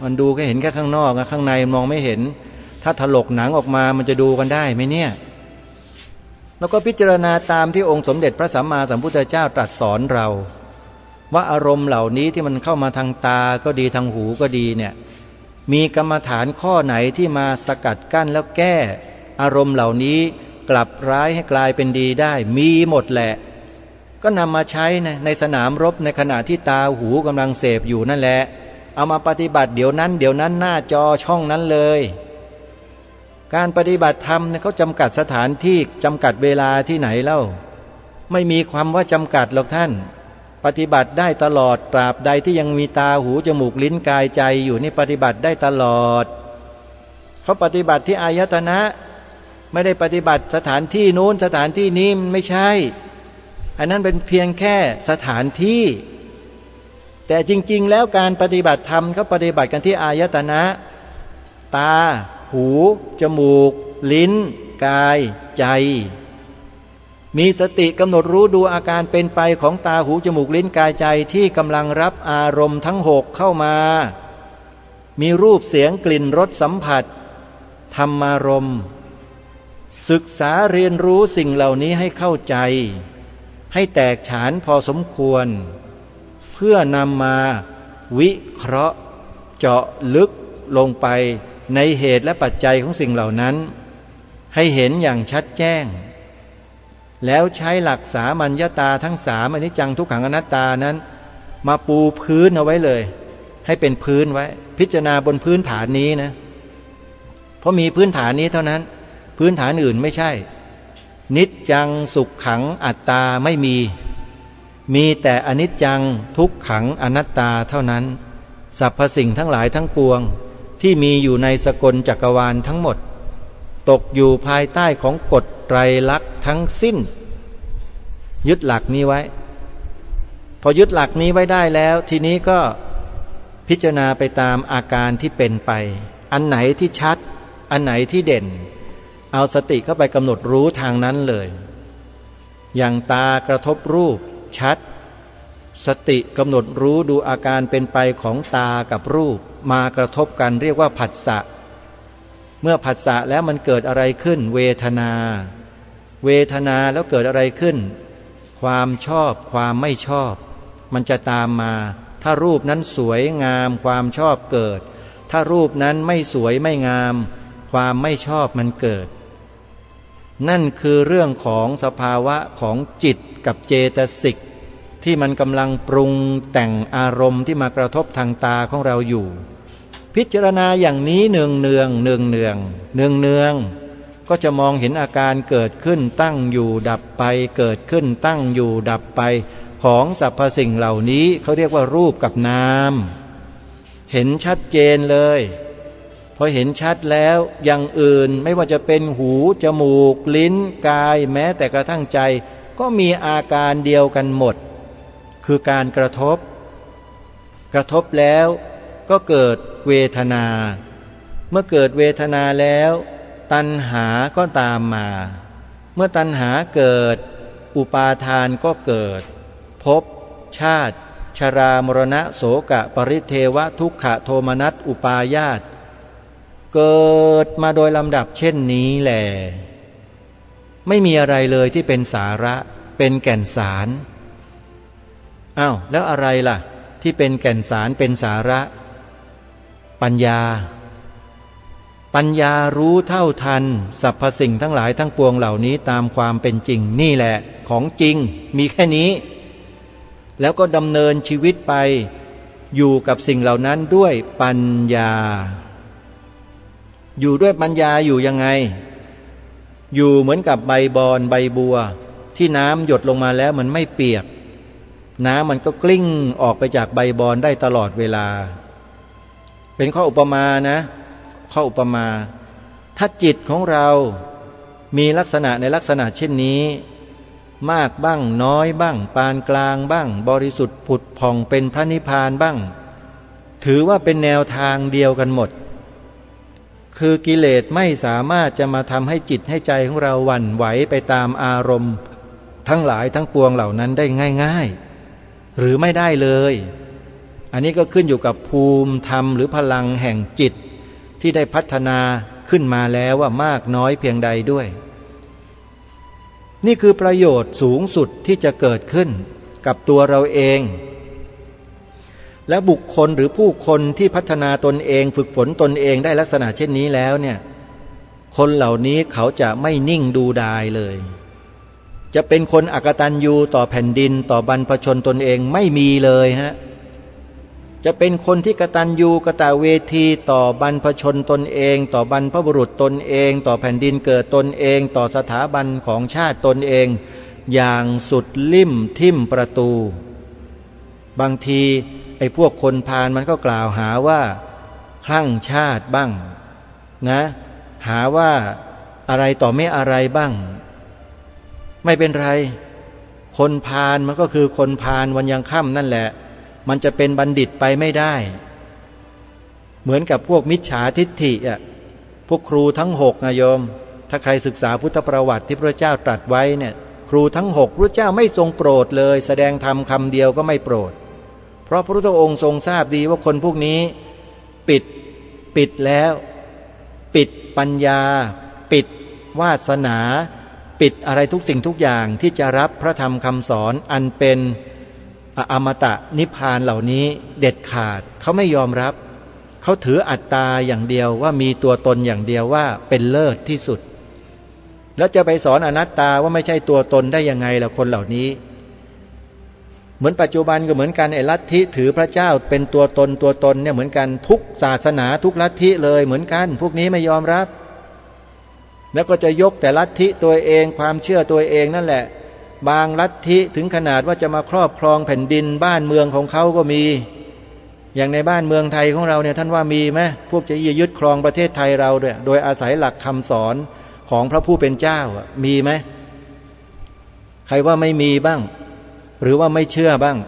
มันดูแค่เห็นแค่ข้างนอกนะข้างในมองไม่เห็นถ้าถลกหนังออกมามันจะดูกันได้ไหมเนี่ยแล้วก็พิจารณาตามที่องค์สมเด็จพระสัมมาสัมพุทธเจ้าตรัสสอนเราว่าอารมณ์เหล่านี้ที่มันเข้ามาทางตาก็ดีทางหูก็ดีเนี่ยมีกรรมฐานข้อไหนที่มาสกัดกั้นแล้วแก้อารมณ์เหล่านี้กลับร้ายให้กลายเป็นดีได้มีหมดแหละก็นำมาใช้ในสนามรบในขณะที่ตาหูกำลังเสพอยู่นั่นแหละเอามาปฏิบัติเดี๋ยวนั้นหน้าจอช่องนั้นเลยการปฏิบัติธรรมเนี่ยเขาจำกัดสถานที่จำกัดเวลาที่ไหนเล่าไม่มีความว่าจำกัดหรอกท่านปฏิบัติได้ตลอดตราบใดที่ยังมีตาหูจมูกลิ้นกายใจอยู่นี่ปฏิบัติได้ตลอดเขาปฏิบัติที่อายตนะไม่ได้ปฏิบัติสถานที่นู้นสถานที่นี้ไม่ใช่อันนั้นเป็นเพียงแค่สถานที่แต่จริงๆแล้วการปฏิบัติธรรมเขาปฏิบัติกันที่อายตนะตาหูจมูกลิ้นกายใจมีสติกำหนดรู้ดูอาการเป็นไปของตาหูจมูกลิ้นกายใจที่กำลังรับอารมณ์ทั้งหกเข้ามามีรูปเสียงกลิ่นรสสัมผัสธรรมารมณ์ศึกษาเรียนรู้สิ่งเหล่านี้ให้เข้าใจให้แตกฉานพอสมควรเพื่อนำมาวิเคราะห์เจาะลึกลงไปในเหตุและปัจจัยของสิ่งเหล่านั้นให้เห็นอย่างชัดแจ้งแล้วใช้หลักสามัญญตาทั้งสามอนิจจังทุกขังอนัตตานั้นมาปูพื้นเอาไว้เลยให้เป็นพื้นไว้พิจารณาบนพื้นฐานนี้นะเพราะมีพื้นฐานนี้เท่านั้นพื้นฐานอื่นไม่ใช่นิจจังสุขขังอัตตาไม่มีแต่อนิจจังทุกขังอนัตตาเท่านั้นสรรพสิ่งทั้งหลายทั้งปวงที่มีอยู่ในสกลจักรวาลทั้งหมดตกอยู่ภายใต้ของกฎไตรลักษณ์ทั้งสิ้นยึดหลักนี้ไว้พอยึดหลักนี้ไว้ได้แล้วทีนี้ก็พิจารณาไปตามอาการที่เป็นไปอันไหนที่ชัดอันไหนที่เด่นเอาสติเข้าไปกำหนดรู้ทางนั้นเลยอย่างตากระทบรูปชัด สติกำหนดรู้ดูอาการเป็นไปของตากับรูปมากระทบกันเรียกว่าผัสสะเมื่อผัสสะแล้วมันเกิดอะไรขึ้นเวทนาเวทนาแล้วเกิดอะไรขึ้นความชอบความไม่ชอบมันจะตามมาถ้ารูปนั้นสวยงามความชอบเกิดถ้ารูปนั้นไม่สวยไม่งามความไม่ชอบมันเกิดนั่นคือเรื่องของสภาวะของจิตกับเจตสิกที่มันกำลังปรุงแต่งอารมณ์ที่มากระทบทางตาของเราอยู่พิจารณาอย่างนี้เนืองก็จะมองเห็นอาการเกิดขึ้นตั้งอยู่ดับไปเกิดขึ้นตั้งอยู่ดับไปของสรรพสิ่งเหล่านี้เขาเรียกว่ารูปกับนามเห็นชัดเจนเลยพอเห็นชัดแล้วอย่างอื่นไม่ว่าจะเป็นหูจมูกลิ้นกายแม้แต่กระทั่งใจก็มีอาการเดียวกันหมดคือการกระทบแล้วก็เกิดเวทนาเมื่อเกิดเวทนาแล้วตัณหาก็ตามมาเมื่อตัณหาเกิดอุปาทานก็เกิดภพชาติชรามรณะโสกะปริเทวะทุกขโทมนัสอุปาญาตเกิดมาโดยลำดับเช่นนี้แหละไม่มีอะไรเลยที่เป็นสาระเป็นแก่นสารอ้าวแล้วอะไรล่ะที่เป็นแก่นสารเป็นสาระปัญญารู้เท่าทันสรรพสิ่งทั้งหลายทั้งปวงเหล่านี้ตามความเป็นจริงนี่แหละของจริงมีแค่นี้แล้วก็ดำเนินชีวิตไปอยู่กับสิ่งเหล่านั้นด้วยปัญญาอยู่ด้วยปัญญาอยู่ยังไงอยู่เหมือนกับใบบอนใบบัวที่น้ำหยดลงมาแล้วมันไม่เปียกน้ำมันก็กลิ้งออกไปจากใบบอนได้ตลอดเวลาเป็นข้ออุปมานะข้ออุปมาถ้าจิตของเรามีลักษณะในลักษณะเช่นนี้มากบ้างน้อยบ้างปานกลางบ้างบริสุทธิ์ผุดผ่องเป็นพระนิพพานบ้างถือว่าเป็นแนวทางเดียวกันหมดคือกิเลสไม่สามารถจะมาทำให้จิตให้ใจของเราหวั่นไหวไปตามอารมณ์ทั้งหลายทั้งปวงเหล่านั้นได้ง่ายๆหรือไม่ได้เลยอันนี้ก็ขึ้นอยู่กับภูมิธรรมหรือพลังแห่งจิตที่ได้พัฒนาขึ้นมาแล้วว่ามากน้อยเพียงใดด้วยนี่คือประโยชน์สูงสุดที่จะเกิดขึ้นกับตัวเราเองและบุคคลหรือผู้คนที่พัฒนาตนเองฝึกฝนตนเองได้ลักษณะเช่นนี้แล้วเนี่ยคนเหล่านี้เขาจะไม่นิ่งดูดายเลยจะเป็นคนอกตัญญูต่อแผ่นดินต่อบรรพชนตนเองไม่มีเลยฮะจะเป็นคนที่กตัญญูกตเวทีต่อบรรพชนตนเองต่อบรรพบุรุษตนเองต่อแผ่นดินเกิดตนเองต่อสถาบันของชาติตนเองอย่างสุดลิ่มทิ่มประตูบางทีไอ้พวกคนพาลมันก็กล่าวหาว่าคลั่งชาติบ้างนะหาว่าอะไรต่อไม่อะไรบ้างไม่เป็นไรคนพาลมันก็คือคนพาลวันยังค่ำนั่นแหละมันจะเป็นบัณฑิตไปไม่ได้เหมือนกับพวกมิจฉาทิฏฐิอ่ะพวกครูทั้ง6นะโยมถ้าใครศึกษาพุทธประวัติที่พระเจ้าตรัสไว้เนี่ยครูทั้ง6พระเจ้าไม่ทรงโปรดเลยแสดงธรรมคำเดียวก็ไม่โปรดเพราะพระพุทธองค์ทรงทราบดีว่าคนพวกนี้ปิดแล้วปิดปัญญาปิดวาสนาปิดอะไรทุกสิ่งทุกอย่างที่จะรับพระธรรมคำสอนอันเป็นอมตะนิพพานเหล่านี้เด็ดขาดเขาไม่ยอมรับเขาถืออัตตาอย่างเดียวว่ามีตัวตนอย่างเดียวว่าเป็นเลิศที่สุดแล้วจะไปสอนอนัตตาว่าไม่ใช่ตัวตนได้ยังไงล่ะคนเหล่านี้เหมือนปัจจุบันก็เหมือนกันไอ้ลัทธิถือพระเจ้าเป็นตัวตนเนี่ยเหมือนกันทุกศาสนาทุกลัทธิเลยเหมือนกันพวกนี้ไม่ยอมรับแล้วก็จะยกแต่ลัทธิตัวเองความเชื่อตัวเองนั่นแหละบางลัทธิถึงขนาดว่าจะมาครอบครองแผ่นดินบ้านเมืองของเขาก็มีอย่างในบ้านเมืองไทยของเราเนี่ยท่านว่ามีไหมพวกจะยึดครองประเทศไทยเราด้วยโดยอาศัยหลักคำสอนของพระผู้เป็นเจ้ามีไหมใครว่าไม่มีบ้างหรือว่าไม่เชื่อบ้าง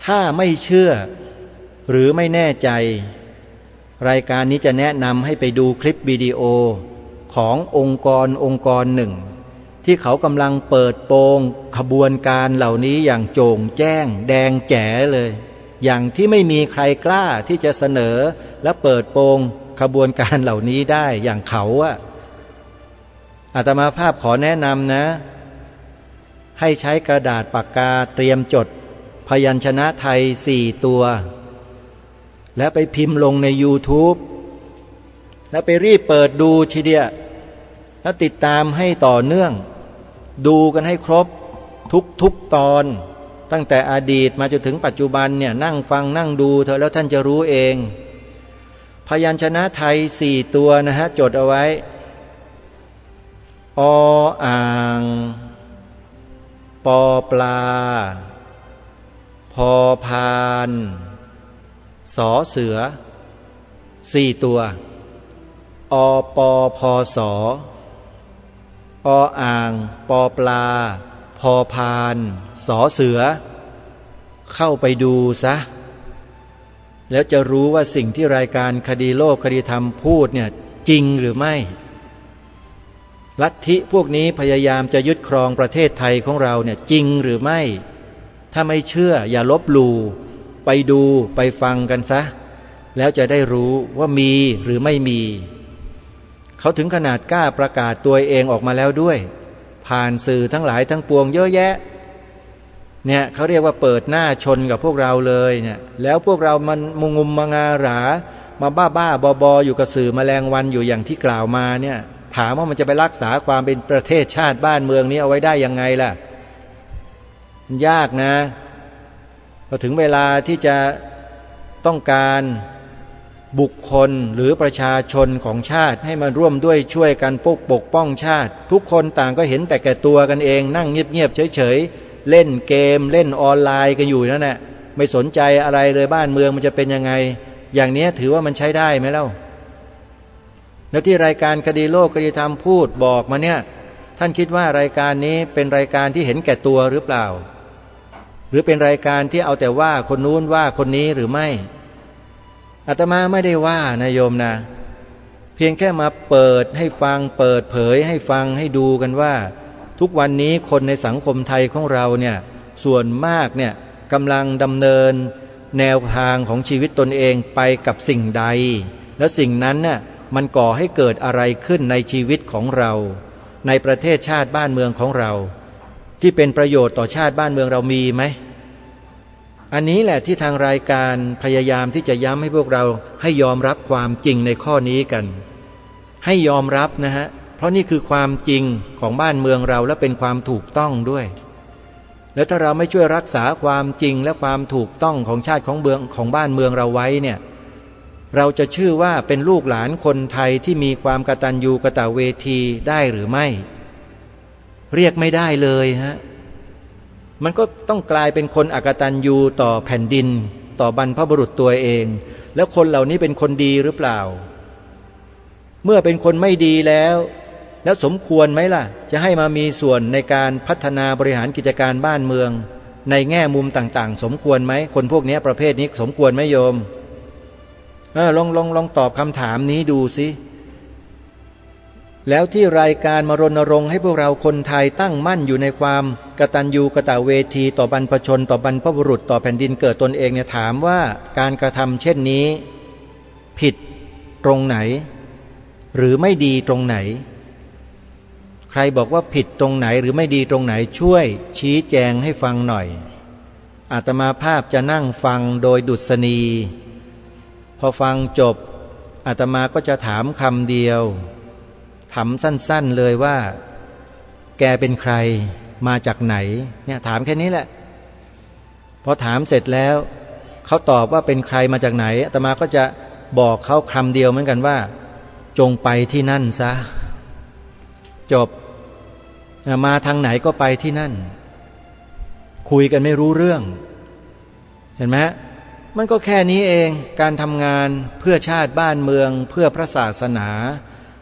ถ้าไม่เชื่อหรือไม่แน่ใจรายการนี้จะแนะนำให้ไปดูคลิปวิดีโอขององค์กรหนึ่ง ที่เขากำลังเปิดโปงขบวนการเหล่านี้อย่างโจ่งแจ้งแดงแจ๋เลยอย่างที่ไม่มีใครกล้าที่จะเสนอและเปิดโปงขบวนการเหล่านี้ได้อย่างเขาอะอาตมาภาพขอแนะนำนะให้ใช้กระดาษปากกาเตรียมจดพยัญชนะไทย4 ตัวและไปพิมพ์ลงใน YouTube แล้วไปรีบเปิดดูทีเดียวแล้วติดตามให้ต่อเนื่องดูกันให้ครบทุกตอนตั้งแต่อดีตมาจนถึงปัจจุบันเนี่ยนั่งฟังนั่งดูเถอะแล้วท่านจะรู้เองพยัญชนะไทย4 ตัวนะฮะจดเอาไว้ออ่างปอปลาพอพานสอเสือ4 ตัวอปอพอสอออ่างปอปลาพอพานสอเสือเข้าไปดูซะแล้วจะรู้ว่าสิ่งที่รายการคดีโลกคดีธรรมพูดเนี่ยจริงหรือไม่ลัทธิพวกนี้พยายามจะยึดครองประเทศไทยของเราเนี่ยจริงหรือไม่ถ้าไม่เชื่ออย่าลบหลู่ไปดูไปฟังกันซะแล้วจะได้รู้ว่ามีหรือไม่มีเขาถึงขนาดกล้าประกาศตัวเองออกมาแล้วด้วยผ่านสื่อทั้งหลายทั้งปวงเยอะแยะเนี่ยเขาเรียกว่าเปิดหน้าชนกับพวกเราเลยเนี่ยแล้วพวกเรามันมุงุมมางาหรามาบ้าบออยู่กับสื่อแมลงวันอยู่อย่างที่กล่าวมาเนี่ยถามว่ามันจะไปรักษาความเป็นประเทศชาติบ้านเมืองนี้เอาไว้ได้ยังไงล่ะมันยากนะพอถึงเวลาที่จะต้องการบุคคลหรือประชาชนของชาติให้มาร่วมด้วยช่วยกันปกป้องชาติทุกคนต่างก็เห็นแต่แก่ตัวกันเองนั่งเงียบๆเฉยๆเล่นเกมเล่นออนไลน์กันอยู่นั่นแหละไม่สนใจอะไรเลยบ้านเมืองมันจะเป็นยังไงอย่างนี้ถือว่ามันใช้ได้ไหมเล่าแล้วที่รายการคดีโลกคดีธรรมพูดบอกมาเนี่ยท่านคิดว่ารายการนี้เป็นรายการที่เห็นแก่ตัวหรือเปล่าหรือเป็นรายการที่เอาแต่ว่าคนนู้นว่าคนนี้หรือไม่อาตมาไม่ได้ว่านะโยมนะเพียงแค่มาเปิดให้ฟังเปิดเผยให้ฟังให้ดูกันว่าทุกวันนี้คนในสังคมไทยของเราเนี่ยส่วนมากเนี่ยกำลังดำเนินแนวทางของชีวิตตนเองไปกับสิ่งใดแล้วสิ่งนั้นน่ะมันก่อให้เกิดอะไรขึ้นในชีวิตของเราในประเทศชาติบ้านเมืองของเราที่เป็นประโยชน์ต่อชาติบ้านเมืองเรามีไหมอันนี้แหละที่ทางรายการพยายามที่จะย้ำให้พวกเราให้ยอมรับความจริงในข้อนี้กันให้ยอมรับนะฮะเพราะนี่คือความจริงของบ้านเมืองเราและเป็นความถูกต้องด้วยแล้วถ้าเราไม่ช่วยรักษาความจริงและความถูกต้องของชาติของบ้านเมืองเราไว้เนี่ยเราจะชื่อว่าเป็นลูกหลานคนไทยที่มีความกตัญญูกตเวทีได้หรือไม่เรียกไม่ได้เลยฮะมันก็ต้องกลายเป็นคนอกตัญญูต่อแผ่นดินต่อบรรพบุรุษตัวเองแล้วคนเหล่านี้เป็นคนดีหรือเปล่าเมื่อเป็นคนไม่ดีแล้วสมควรไหมล่ะจะให้มามีส่วนในการพัฒนาบริหารกิจการบ้านเมืองในแง่มุมต่างๆสมควรไหมคนพวกนี้ประเภทนี้สมควรไหมโยมลองตอบคำถามนี้ดูสิแล้วที่รายการมารณรงค์ให้พวกเราคนไทยตั้งมั่นอยู่ในความกตัญญูกตเวทีต่อบรรพชนต่อบรรพบุรุษต่อแผ่นดินเกิดตนเองเนี่ยถามว่าการกระทำเช่นนี้ผิดตรงไหนหรือไม่ดีตรงไหนใครบอกว่าผิดตรงไหนหรือไม่ดีตรงไหนช่วยชี้แจงให้ฟังหน่อยอาตมาภาพจะนั่งฟังโดยดุษณีพอฟังจบอาตมาก็จะถามคำเดียวถามสั้นๆเลยว่าแกเป็นใครมาจากไหนเนี่ยถามแค่นี้แหละพอถามเสร็จแล้วเขาตอบว่าเป็นใครมาจากไหนอาตมาก็จะบอกเขาคำเดียวเหมือนกันว่าจงไปที่นั่นซะจบมาทางไหนก็ไปที่นั่นคุยกันไม่รู้เรื่องเห็นไหมมันก็แค่นี้เองการทำงานเพื่อชาติบ้านเมืองเพื่อพระศาสนา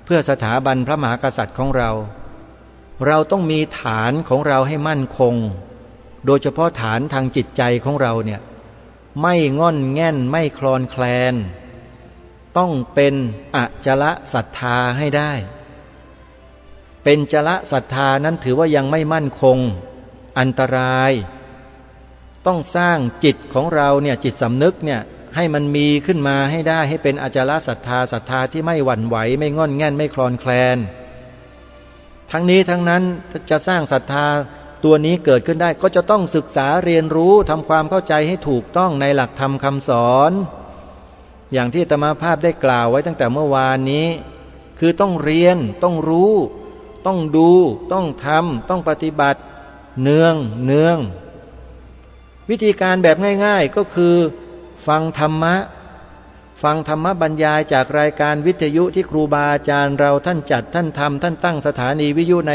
เพื่อสถาบันพระมหากษัตริย์ของเราต้องมีฐานของเราให้มั่นคงโดยเฉพาะฐานทางจิตใจของเราเนี่ยไม่ง่อนแง่นไม่คลอนแคลนต้องเป็นอจละศรัทธาให้ได้ เป็นจละศรัทธานั้นถือว่ายังไม่มั่นคงอันตรายต้องสร้างจิตของเราเนี่ยจิตสำนึกเนี่ยให้มันมีขึ้นมาให้ได้ให้เป็นอจละศรัทธาศรัทธาที่ไม่หวั่นไหวไม่งอนแง่นไม่คลอนแคลนทั้งนี้ทั้งนั้นจะสร้างศรัทธาตัวนี้เกิดขึ้นได้ก็จะต้องศึกษาเรียนรู้ทำความเข้าใจให้ถูกต้องในหลักธรรมคำสอนอย่างที่อาตมาภาพได้กล่าวไว้ตั้งแต่เมื่อวานนี้คือต้องเรียนต้องรู้ต้องดูต้องทำต้องปฏิบัติเนืองวิธีการแบบง่ายๆก็คือฟังธรรมะบรรยายจากรายการวิทยุที่ครูบาอาจารย์เราท่านจัดท่านทำท่านตั้งสถานีวิทยุใน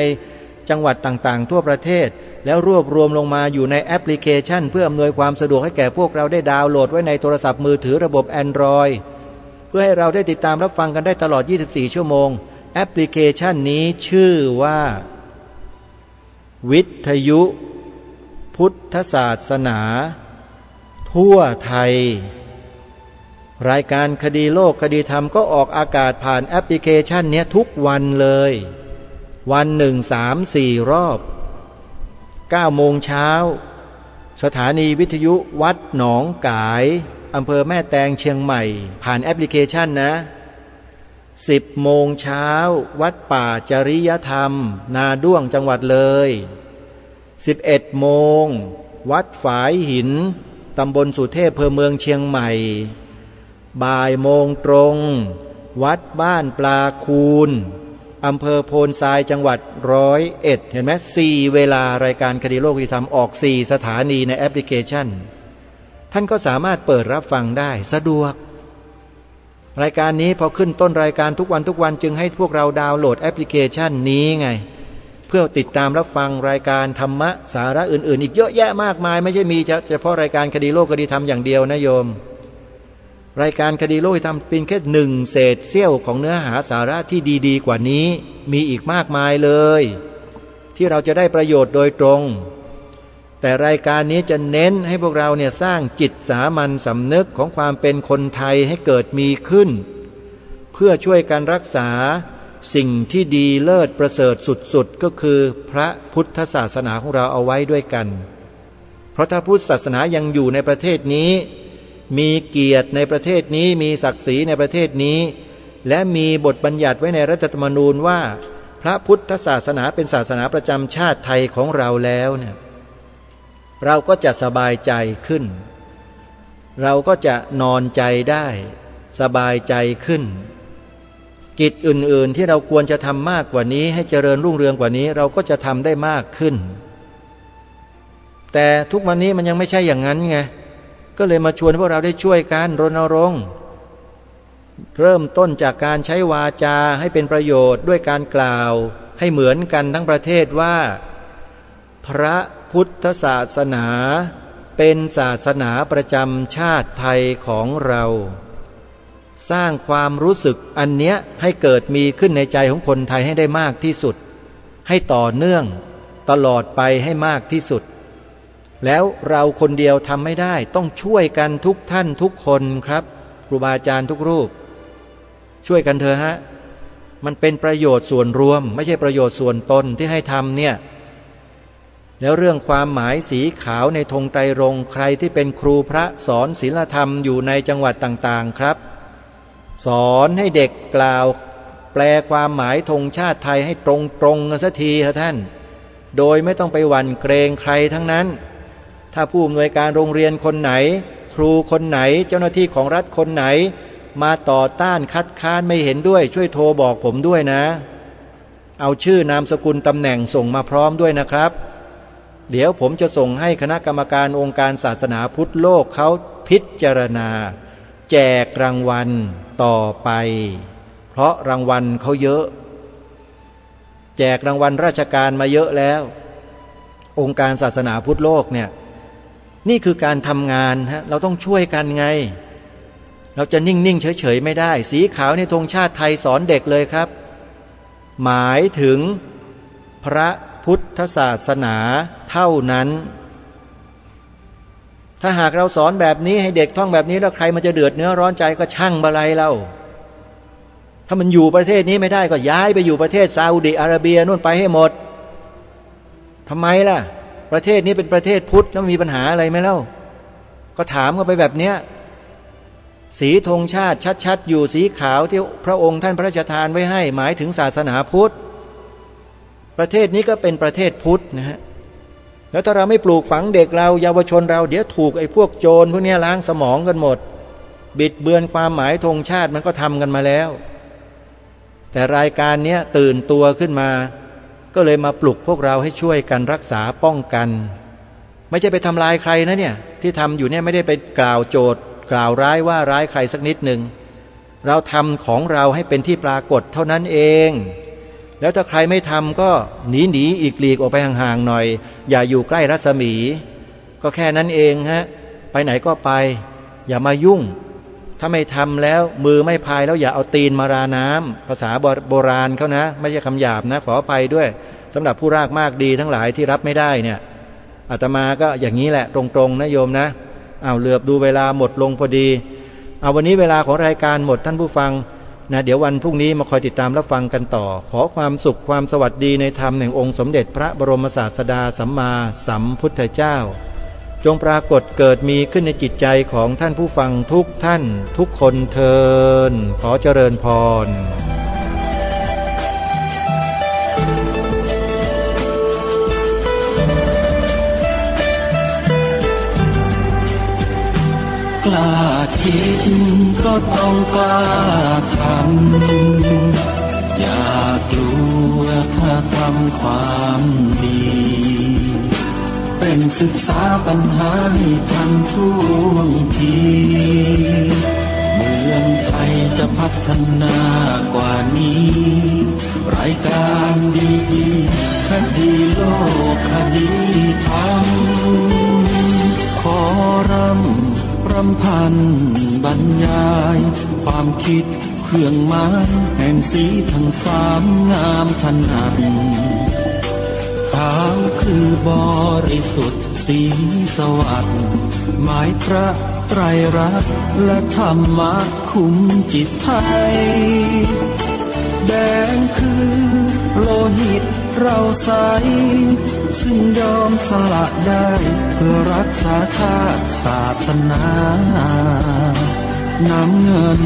จังหวัดต่างๆทั่วประเทศแล้วรวบรวมลงมาอยู่ในแอปพลิเคชันเพื่ออำนวยความสะดวกให้แก่พวกเราได้ดาวน์โหลดไว้ในโทรศัพท์มือถือระบบ Android เพื่อให้เราได้ติดตามรับฟังกันได้ตลอด24ชั่วโมงแอปพลิเคชันนี้ชื่อว่าวิทยุพุทธศาสนาทั่วไทยรายการคดีโลกคดีธรรมก็ออกอากาศผ่านแอปพลิเคชันนี้ทุกวันเลยวันหนึ่ง3-4 รอบ9 โมงเช้าสถานีวิทยุวัดหนองกายอำเภอแม่แตงเชียงใหม่ผ่านแอปพลิเคชันนะ10 โมงเช้าวัดป่าจริยธรรมนาด้วงจังหวัดเลย11 โมงวัดฝายหินตำบลสุเทพอำเภอเมืองเชียงใหม่บ่ายโมงตรงวัดบ้านปลาคูนอำเภอโพนทรายจังหวัด101เห็นไหม4 เวลารายการคดีโลกคดีธรรมออก4 สถานีในแอปพลิเคชันท่านก็สามารถเปิดรับฟังได้สะดวกรายการนี้พอขึ้นต้นรายการทุกวันจึงให้พวกเราดาวน์โหลดแอปพลิเคชันนี้ไงเพื่อติดตามรับฟังรายการธรรมะสาระอื่นๆอีกเยอะแยะมากมายไม่ใช่มีเฉพาะรายการคดีโลกคดีธรรมอย่างเดียวนะโยมรายการคดีโลกคดีธรรมเป็นแค่1 เศษเสี้ยวของเนื้อหาสาระที่ดีๆกว่านี้มีอีกมากมายเลยที่เราจะได้ประโยชน์โดยตรงแต่รายการนี้จะเน้นให้พวกเราเนี่ยสร้างจิตสามัญสำนึกของความเป็นคนไทยให้เกิดมีขึ้นเพื่อช่วยกันรักษาสิ่งที่ดีเลิศประเสริฐสุดๆก็คือพระพุทธศาสนาของเราเอาไว้ด้วยกันเพราะถ้าพุทธศาสนายังอยู่ในประเทศนี้มีเกียรติในประเทศนี้มีศักดิ์ศรีในประเทศนี้และมีบทบัญญัติไว้ในรัฐธรรมนูญว่าพระพุทธศาสนาเป็นศาสนาประจำชาติไทยของเราแล้วเนี่ยเราก็จะสบายใจขึ้นเราก็จะนอนใจได้สบายใจขึ้นกิจอื่นๆที่เราควรจะทำมากกว่านี้ให้เจริญรุ่งเรืองกว่านี้เราก็จะทำได้มากขึ้นแต่ทุกวันนี้มันยังไม่ใช่อย่างนั้นไงก็เลยมาชวนพวกเราได้ช่วยกันรณรงค์เริ่มต้นจากการใช้วาจาให้เป็นประโยชน์ด้วยการกล่าวให้เหมือนกันทั้งประเทศว่าพระพุทธศาสนาเป็นศาสนาประจำชาติไทยของเราสร้างความรู้สึกอันเนี้ยให้เกิดมีขึ้นในใจของคนไทยให้ได้มากที่สุดให้ต่อเนื่องตลอดไปให้มากที่สุดแล้วเราคนเดียวทำไม่ได้ต้องช่วยกันทุกท่านทุกคนครับครูบาอาจารย์ทุกรูปช่วยกันเถอะฮะมันเป็นประโยชน์ส่วนรวมไม่ใช่ประโยชน์ส่วนตนที่ให้ทำเนี่ยแล้วเรื่องความหมายสีขาวในธงไตรรงค์ใครที่เป็นครูพระสอนศีลธรรมอยู่ในจังหวัดต่างๆครับสอนให้เด็กกล่าวแปลความหมายธงชาติไทยให้ตรงกันสักทีครับท่านโดยไม่ต้องไปหวั่นเกรงใครทั้งนั้นถ้าผู้อำนวยการโรงเรียนคนไหนครูคนไหนเจ้าหน้าที่ของรัฐคนไหนมาต่อต้านคัดค้านไม่เห็นด้วยช่วยโทรบอกผมด้วยนะเอาชื่อนามสกุลตำแหน่งส่งมาพร้อมด้วยนะครับเดี๋ยวผมจะส่งให้คณะกรรมการองค์การศาสนาพุทธโลกเขาพิจารณาแจกรางวัลต่อไปเพราะรางวัลเขาเยอะแจกรางวัลราชการมาเยอะแล้วองค์การศาสนาพุทธโลกเนี่ยนี่คือการทำงานฮะเราต้องช่วยกันไงเราจะนิ่งๆเฉยๆไม่ได้สีขาวในธงชาติไทยสอนเด็กเลยครับหมายถึงพระพุทธศาสนาเท่านั้นถ้าหากเราสอนแบบนี้ให้เด็กท่องแบบนี้แล้วใครมันจะเดือดเนื้อร้อนใจก็ช่างบะไรเล่า ถ้ามันอยู่ประเทศนี้ไม่ได้ก็ย้ายไปอยู่ประเทศซาอุดิอาระเบียนู่นไปให้หมดทำไมล่ะประเทศนี้เป็นประเทศพุทธแล้วมีปัญหาอะไรไหมเล่าก็ถามกันไปแบบเนี้ยสีธงชาติชัดๆอยู่สีขาวที่พระองค์ท่านพระราชทานไว้ให้หมายถึงศาสนาพุทธประเทศนี้ก็เป็นประเทศพุทธนะฮะแล้วถ้าเราไม่ปลูกฝังเด็กเราเยาวชนเราเดี๋ยวถูกไอ้พวกโจรพวกนี้ล้างสมองกันหมดบิดเบือนความหมายธงชาติมันก็ทำกันมาแล้วแต่รายการนี้ตื่นตัวขึ้นมาก็เลยมาปลุกพวกเราให้ช่วยกันรักษาป้องกันไม่ใช่ไปทำลายใครนะเนี่ยที่ทำอยู่เนี่ยไม่ได้ไปกล่าวโจทย์กล่าวร้ายว่าร้ายใครสักนิดหนึ่งเราทำของเราให้เป็นที่ปรากฏเท่านั้นเองแล้วถ้าใครไม่ทำก็หนีอีกหลีกออกไปห่างๆหน่อยอย่าอยู่ใกล้รัศมีก็แค่นั้นเองฮะไปไหนก็ไปอย่ามายุ่งถ้าไม่ทำแล้วมือไม่พายแล้วอย่าเอาตีนมาราน้ำภาษาโบราณเขานะไม่ใช่คำหยาบนะขออภัยด้วยสำหรับผู้รากมากดีทั้งหลายที่รับไม่ได้เนี่ยอาตมาก็อย่างนี้แหละตรงๆนะโยมนะเหลือบดูเวลาหมดลงพอดีวันนี้เวลาของรายการหมดท่านผู้ฟังนะเดี๋ยววันพรุ่งนี้มาคอยติดตามรับฟังกันต่อขอความสุขความสวัสดีในธรรมแห่งองค์สมเด็จพระบรมศาสดาสัมมาสัมพุทธเจ้าจงปรากฏเกิดมีขึ้นในจิตใจของท่านผู้ฟังทุกท่านทุกคนเทินขอเจริญพรกล้าคิดก็ต้องกล้าทำอย่ากลัวถ้าทำความดีเป็นศึกษาปัญหาให้ทันท่วงทีเมืองไทยจะพัฒนากว่านี้รายการดีๆคดีโลกคดีธรรมขอรำพันบรรยายความคิดเครื่องหมายแห่งสีทั้งสามงามถนัดขาวคือบริสุทธิ์สีสวัสดิ์หมายพระไตรรัตน์และธรรมะคุ้มจิตไทยแดงคือโลหิตเราใสซึ่งยอมสละได้เพื่อรักษาชาติศาสนาน้ำเงิน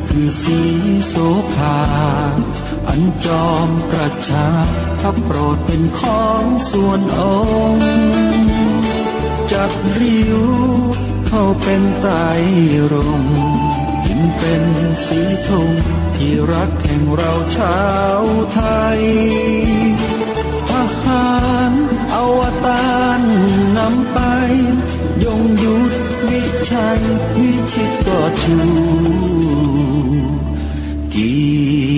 คือสีโสภาอันจอมประชาถ้าโปรดเป็นของส่วนองค์จับริ้วเข้าเป็นไตรรงค์ยิ่งเป็นสีธงที่รักแห่งเราชาวไทยทหารอวตารนำไปยงยุทธวิชัยวิชิตก็ชูเกี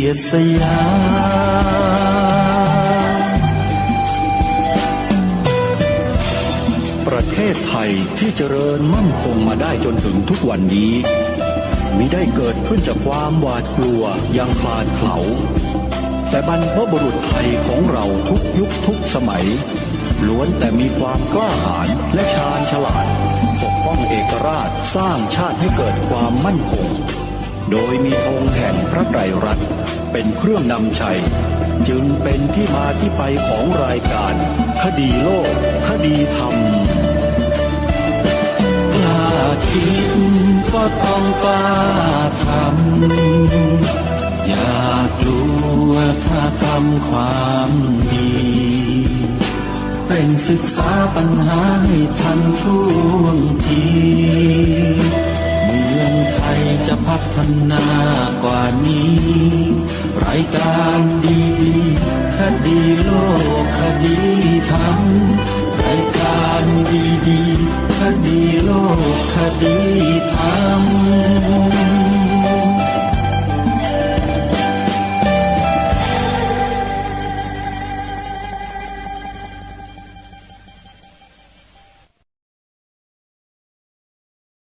ยรติสยามประเทศไทยที่เจริญมั่นคงมาได้จนถึงทุกวันนี้มิได้เกิดขึ้นจากความหวาดกลัวอย่างคลาดเขลาแต่บรรพบุรุษไทยของเราทุกยุคทุกสมัยล้วนแต่มีความกล้าหาญและชาญฉลาดปกป้องเอกราชสร้างชาติให้เกิดความมั่นคงโดยมีธงแห่งพระไตรรัตน์เป็นเครื่องนำชัยจึงเป็นที่มาที่ไปของรายการคดีโลกคดีธรรมกล้าคิดก็ต้องกล้าทำอย่ากลัวถ้าทำความดีเป็นศึกษาปัญหาให้ทันท่วงทีเมืองไทยจะพัฒนากว่านี้รายการดีๆคดีโลกคดีธรรมรายการดีๆคดีโลกคดีธรรม